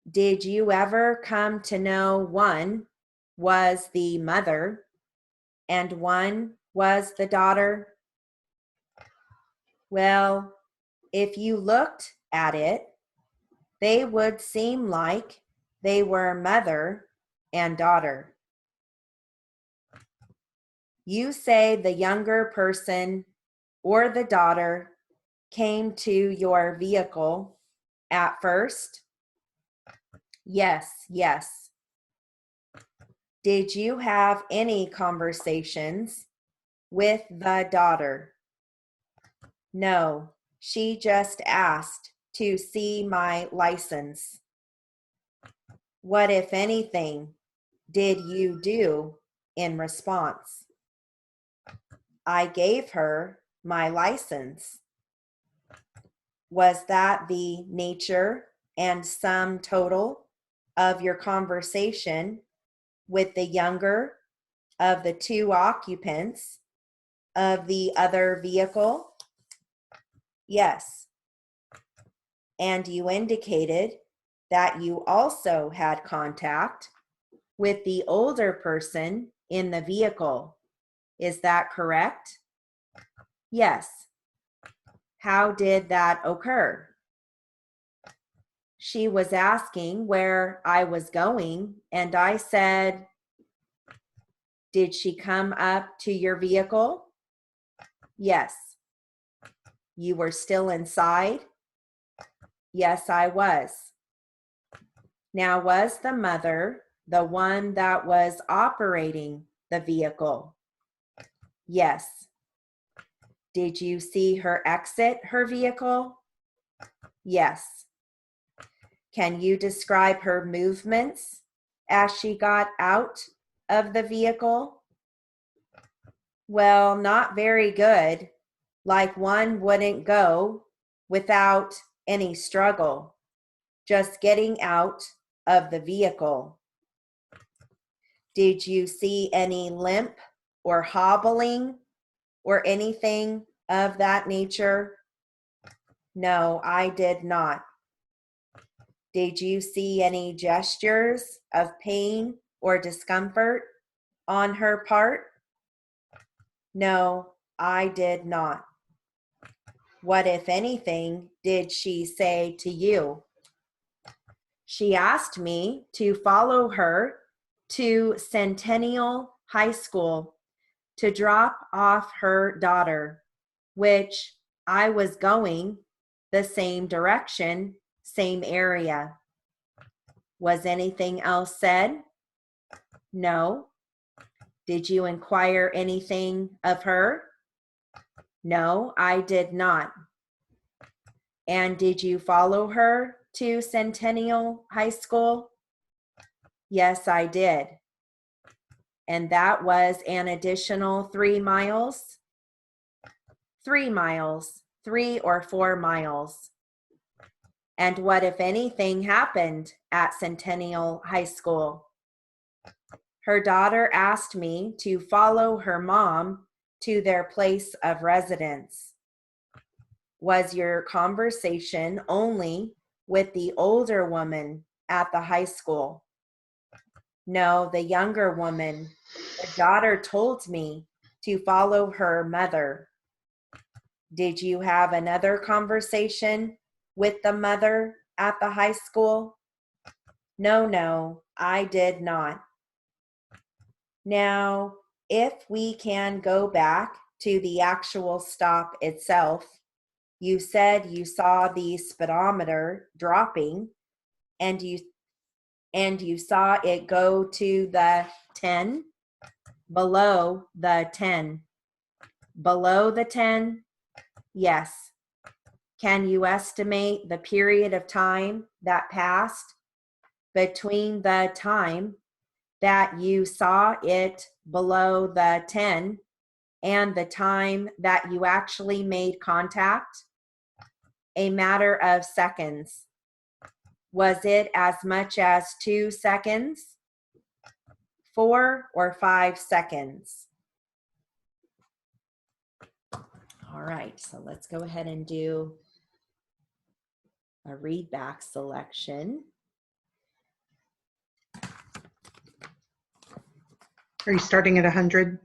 Did you ever come to know one was the mother and one was the daughter? Well, if you looked at it, they would seem like they were mother and daughter. You say the younger person or the daughter came to your vehicle at first? Yes, yes. Did you have any conversations with the daughter? No, she just asked to see my license. What, if anything, did you do in response? I gave her my license. Was that the nature and sum total of your conversation with the younger of the two occupants of the other vehicle? Yes. And you indicated that you also had contact with the older person in the vehicle. Is that correct? Yes. How did that occur? She was asking where I was going, and I said, did she come up to your vehicle? Yes. You were still inside? Yes, I was. Now, was the mother the one that was operating the vehicle? Yes. Did you see her exit her vehicle? Yes. Can you describe her movements as she got out of the vehicle? Well, not very good. Like one wouldn't go without any struggle, just getting out of the vehicle. Did you see any limp or hobbling or anything of that nature? No, I did not. Did you see any gestures of pain or discomfort on her part? No, I did not. What, if anything, did she say to you? She asked me to follow her to Centennial High School to drop off her daughter, which I was going the same direction, same area. Was anything else said? No. Did you inquire anything of her? No, I did not. And did you follow her to Centennial High School? Yes, I did. And that was an additional 3 miles? 3 miles, 3 or 4 miles. And what, if anything, happened at Centennial High School? Her daughter asked me to follow her mom to their place of residence. Was your conversation only with the older woman at the high school? No, the younger woman. The daughter told me to follow her mother. Did you have another conversation with the mother at the high school? No, I did not. Now, if we can go back to the actual stop itself, you said you saw the speedometer dropping and you saw it go to the 10, below the 10. Below the 10? Yes. Can you estimate the period of time that passed between the time that you saw it below the 10 and the time that you actually made contact? A matter of seconds. Was it as much as 2 seconds, 4 or 5 seconds? All right, so let's go ahead and do a read back selection. Are you starting at 100?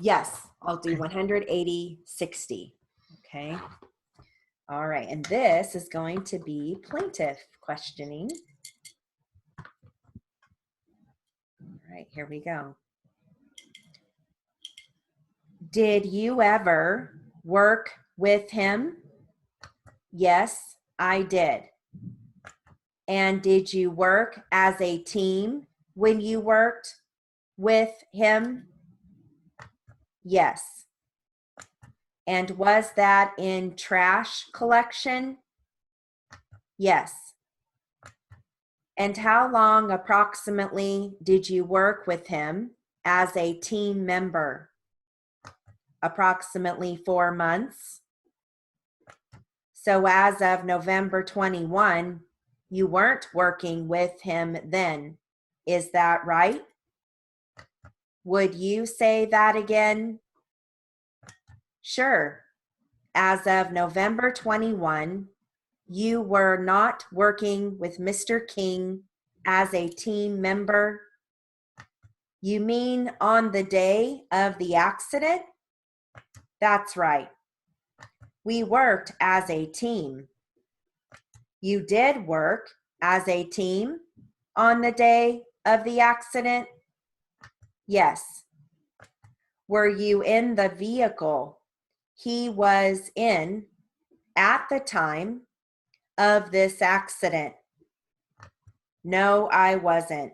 Yes, I'll do 180, 60. Okay. All right, and this is going to be plaintiff questioning. All right, here we go. Did you ever work with him? Yes, I did. And did you work as a team when you worked with him? Yes. And was that in trash collection? Yes. And how long approximately did you work with him as a team member? Approximately 4 months. So as of November 21, you weren't working with him then. Is that right? Would you say that again? Sure. As of November 21, you were not working with Mr. King as a team member? You mean on the day of the accident? That's right. We worked as a team. You did work as a team on the day of the accident? Yes. Were you in the vehicle he was in at the time of this accident? No, I wasn't.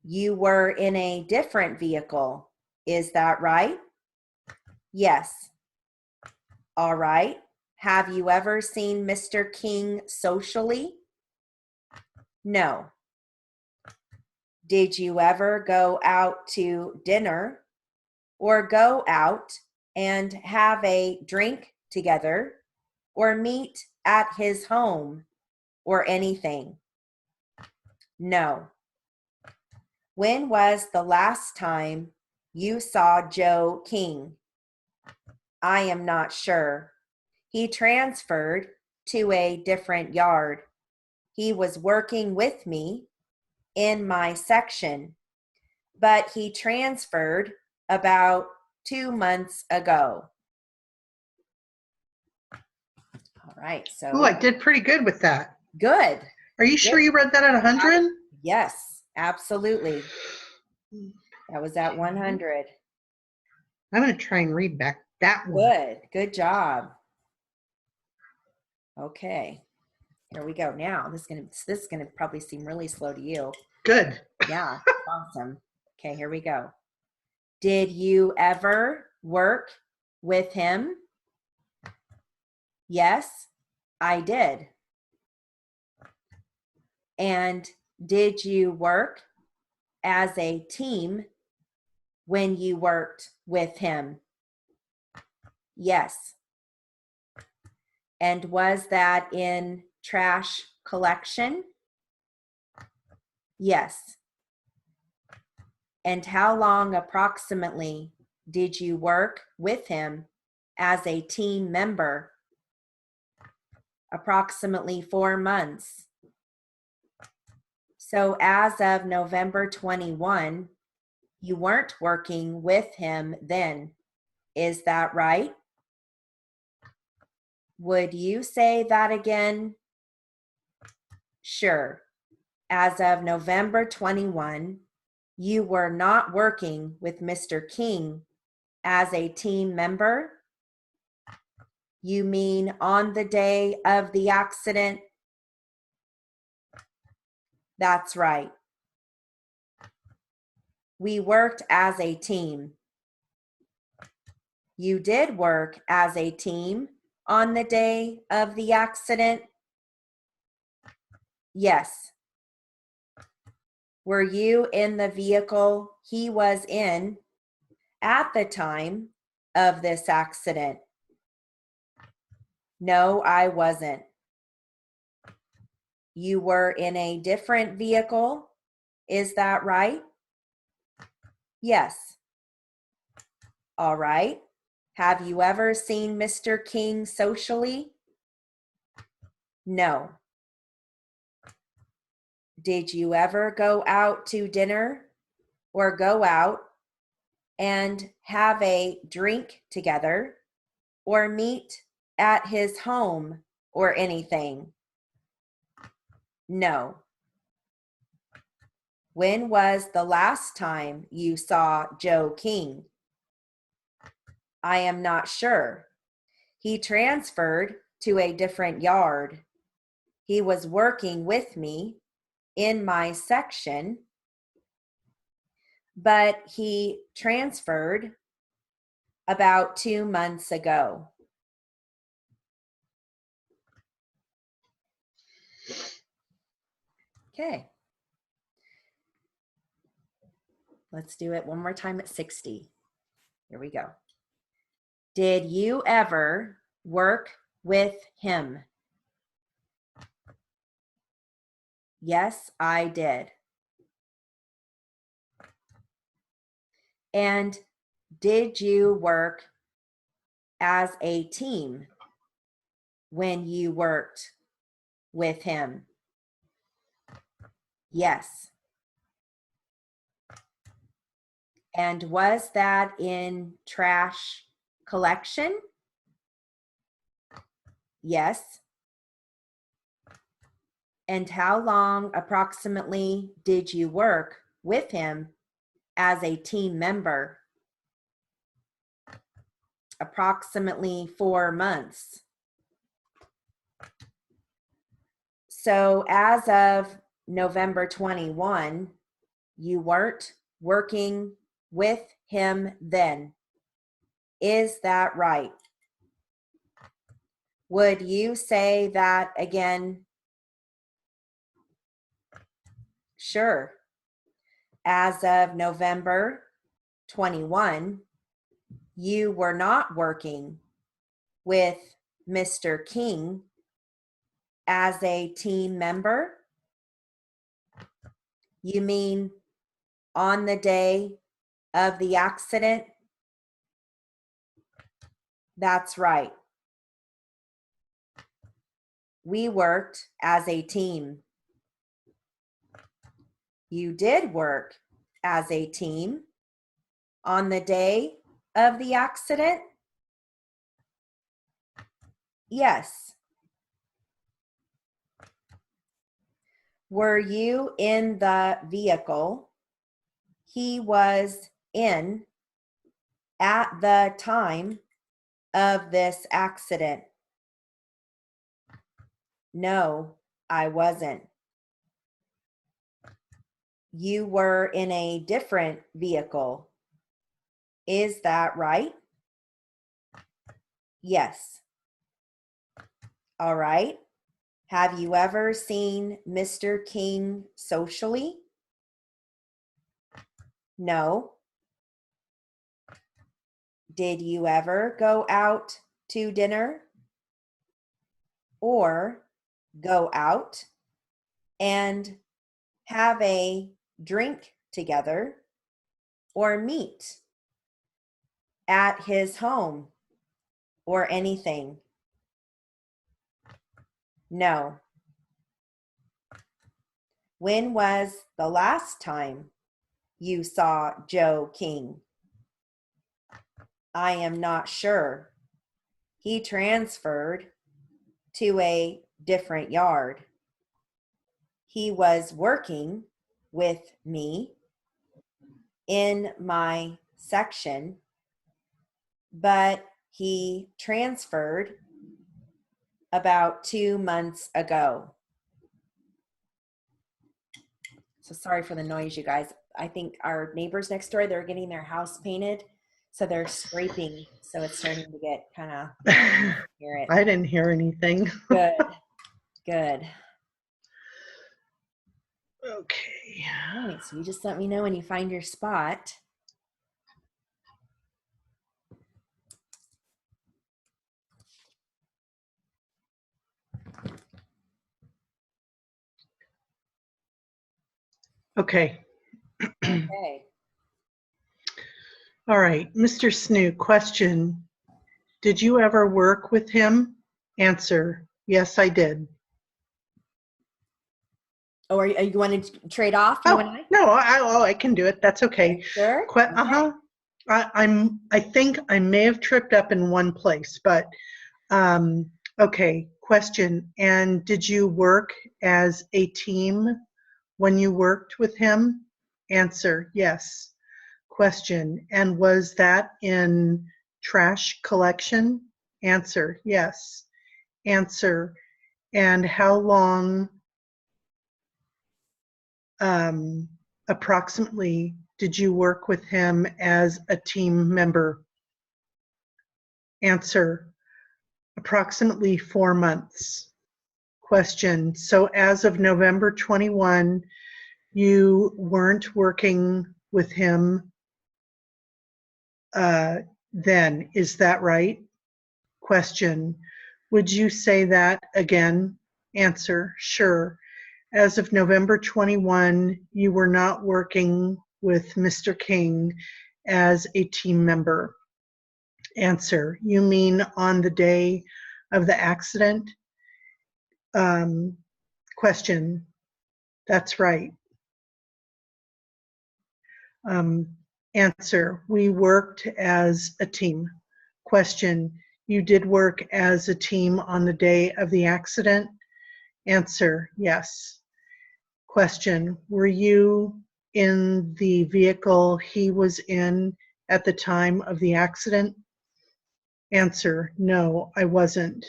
You were in a different vehicle, is that right? Yes. All right. Have you ever seen Mr. King socially? No. Did you ever go out to dinner or go out and have a drink together, or meet at his home, or anything? No. When was the last time you saw Joe King? I am not sure. He transferred to a different yard. He was working with me in my section, but he transferred about 2 months ago. All right, Oh, I so did pretty good with that. good. Are you sure you read that at 100? Yes, absolutely. That was at 100. I'm going to try and read back that one. Good job. Okay, here we go. Now this is gonna probably seem really slow to you. Good. Yeah, awesome. Okay, here we go. Did you ever work with him? Yes, I did. And did you work as a team when you worked with him? Yes. And was that in trash collection? Yes. And how long approximately did you work with him as a team member? Approximately 4 months. So as of November 21, you weren't working with him then. Is that right? Would you say that again? Sure. As of November 21, you were not working with Mr. King as a team member? You mean on the day of the accident? That's right. We worked as a team. You did work as a team on the day of the accident? Yes. Were you in the vehicle he was in at the time of this accident? No, I wasn't. You were in a different vehicle, is that right? Yes. All right. Have you ever seen Mr. King socially? No. Did you ever go out to dinner or go out and have a drink together or meet at his home or anything? No. When was the last time you saw Joe King? I am not sure. He transferred to a different yard. He was working with me in my section, but he transferred about 2 months ago. Okay. Let's do it one more time at 60. Here we go. Did you ever work with him? Yes, I did. And did you work as a team when you worked with him? Yes. And was that in trash collection? Yes. And how long approximately did you work with him as a team member? Approximately 4 months. So as of November 21, you weren't working with him then. Is that right? Would you say that again? Sure. As of November 21, You were not working with Mr. King as a team member? You mean on the day of the accident? That's right. We worked as a team. You did work as a team on the day of the accident? Yes. Were you in the vehicle he was in at the time of this accident? No, I wasn't. You were in a different vehicle. Is that right? Yes. All right. Have you ever seen Mr. King socially? No. Did you ever go out to dinner or go out and have a drink together or meet at his home or anything? No. When was the last time you saw Joe King? I am not sure. He transferred to a different yard. He was working with me in my section, but he transferred about 2 months ago. So sorry for the noise, you guys. I think our neighbors next door, they're getting their house painted. So they're scraping. So it's starting to get kind of hear it. I didn't hear anything. Good. Good. Okay. All right. So you just let me know when you find your spot. Okay. Okay. All right. Mr. Snoot, question. Did you ever work with him? Answer. Yes, I did. Oh, are you want to trade off? You and I? No, I can do it. That's okay. Sure. Uh-huh. I think I may have tripped up in one place, but okay. Question. And did you work as a team when you worked with him? Answer. Yes. Question. And was that in trash collection? Answer. Yes. Answer. And how long approximately did you work with him as a team member? Answer. Approximately 4 months. Question. So as of November 21, you weren't working with him then, is that right? Question. Would you say that again? Answer. Sure. As of November 21, you were not working with Mr. King as a team member. Answer. You mean on the day of the accident? Question. That's right. Answer. We worked as a team. Question. You did work as a team on the day of the accident? Answer. Yes. Question. Were you in the vehicle he was in at the time of the accident? Answer. No, I wasn't.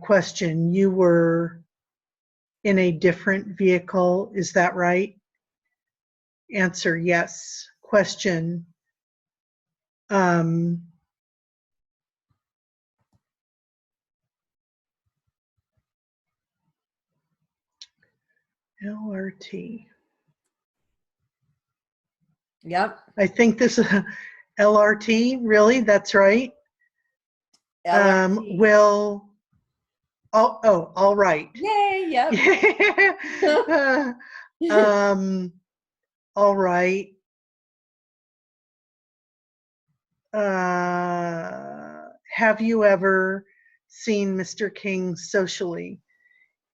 Question. You were in a different vehicle, is that right? Answer. Yes. Question. LRT. Yep. I think this LRT, really? That's right. LRT. Will, all right. Yay, yep. Yeah. um, all right. Have you ever seen Mr. King socially?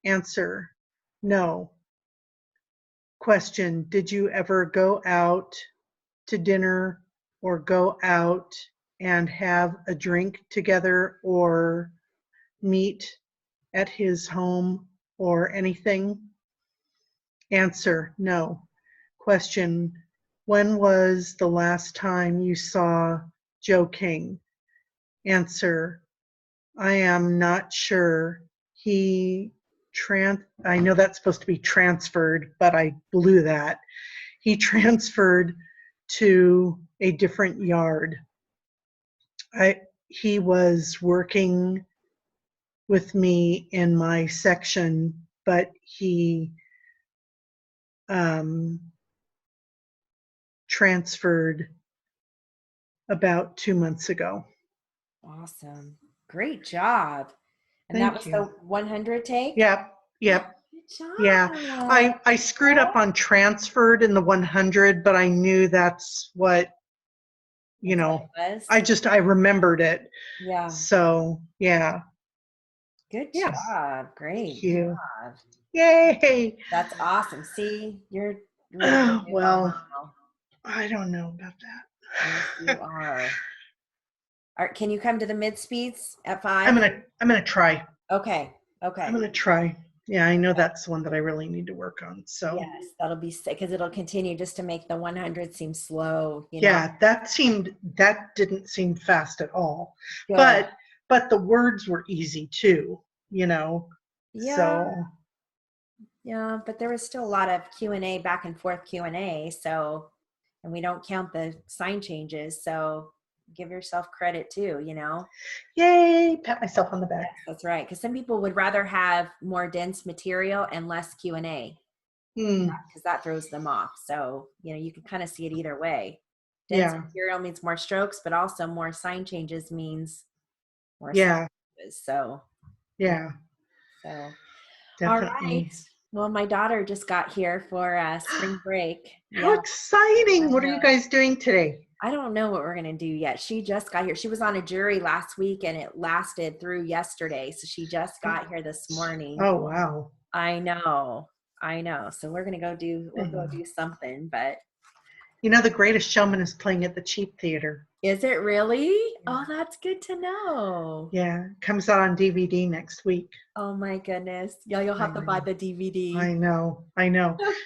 Answer, no. Question, did you ever go out to dinner or go out and have a drink together or meet at his home or anything? Answer, no. Question, when was the last time you saw Joe King? Answer, I am not sure. I know that's supposed to be transferred, but I blew that. He transferred to a different yard. He was working with me in my section, but he transferred about 2 months ago. Awesome. Great job. And that Thank was the you. 100 take? Yep. Good job. Yeah. I screwed up on transferred in the 100, but I knew that's what, That's what it was. I remembered it. Yeah. So, yeah. Good Yes. job. Thank Great you. job. Yay. That's awesome. See, you're ready to move on Well, now. I don't know about Yes, you that. are. All right, can you come to the mid speeds at I'm 5? gonna try. Okay. I'm Okay. gonna try. Yeah, I know Okay. that's one that I really need to work on. So Yes, that'll be because it'll continue just to make the 100 seem slow, yeah, that didn't seem fast at all. Good. But the words were easy too, you know. Yeah, So yeah, but there was still a lot of Q&A, back and forth Q&A, so, and we don't count the sign changes, so give yourself credit too. yay, pat myself on the back. Yes, that's right. Because some people would rather have more dense material and less Q&A because that throws them off. So, you can kind of see it either way. Dense Yeah. material means more strokes, but also more sign changes means more sign Yeah. changes. So, Yeah. so all right. Definitely. Well, my daughter just got here for spring break. How Yeah, I exciting. What are you know. guys doing today? I don't know what we're going to do yet. She just got here. She was on a jury last week and it lasted through yesterday. So she just got here this morning. Oh, wow. I know. I know. So we'll go do something, but You know, The Greatest Showman is playing at the Cheap Theater. is it really? Yeah. Oh, that's good to know. Yeah, comes out on DVD next week. Oh my goodness. Yeah, you'll have to buy the DVD. I know.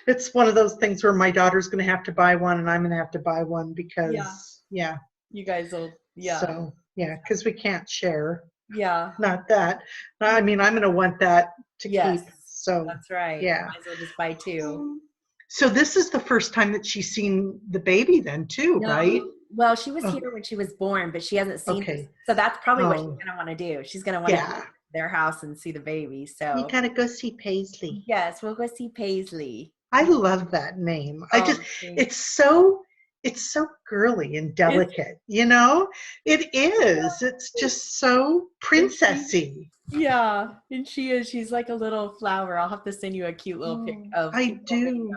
It's one of those things where my daughter's going to have to buy one and I'm going to have to buy one Yeah. because, yeah. You guys will, yeah. So, yeah, because we can't share. Yeah. Not that. I mean, I'm going to want that to Yes. keep. So, That's right. yeah. Might as well just buy 2. So this is the first time that she's seen the baby then too, No. right? Well, she was Oh, here when she was born, but she hasn't seen her. okay. So that's probably what she's Oh, going to want to do. She's going to want to go yeah. to their house and see the baby. You So, gotta go see Paisley. yes, we'll go see Paisley. I love that name. Oh, thanks. It's so girly and It's, delicate, you know? It is. It's just so and she, princessy. yeah, and she is. She's like a little flower. I'll have to send you a cute little pic Oh, of I cute little video. do.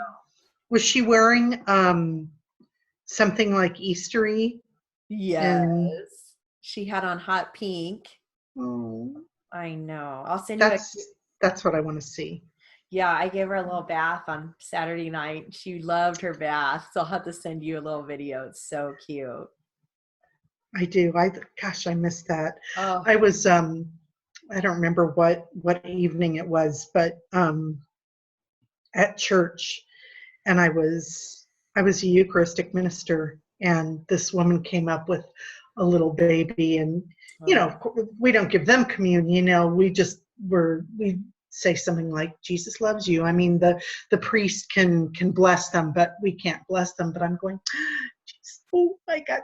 Was she wearing something like Eastery? Yes. And She had on hot pink. oh, I know. I'll send you a cute. that's what I want to see. Yeah, I gave her a little bath on Saturday night. She loved her bath. So I'll have to send you a little video. It's so cute. I do. Gosh, I missed that. Oh, I was I don't remember what evening it was, but at church, and I was a Eucharistic minister, and this woman came up with a little baby, and oh, we don't give them communion. We say something like Jesus loves you. I mean, the priest can bless them, but we can't bless them. But I'm going, oh, I got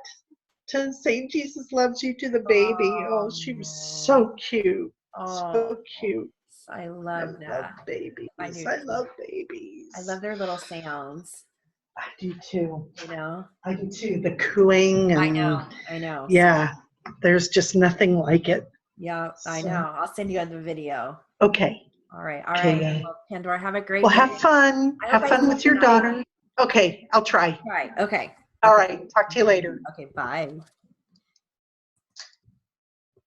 to say Jesus loves you to the baby. Oh, she was so cute, oh, so cute. I I love love that. I babies. do I too. love I babies. love their little sounds. I do too. You know? I do too. The cooing and I know. yeah, there's just nothing like it. Yeah, I So, know. I'll send you the video. okay. All right. Okay. Well, Pandora, have a great Well, day. have fun. I hope Have I fun see with you your tonight. daughter. Okay, I'll try. Right. Okay. All Okay. right. Talk to you later. Okay. Bye.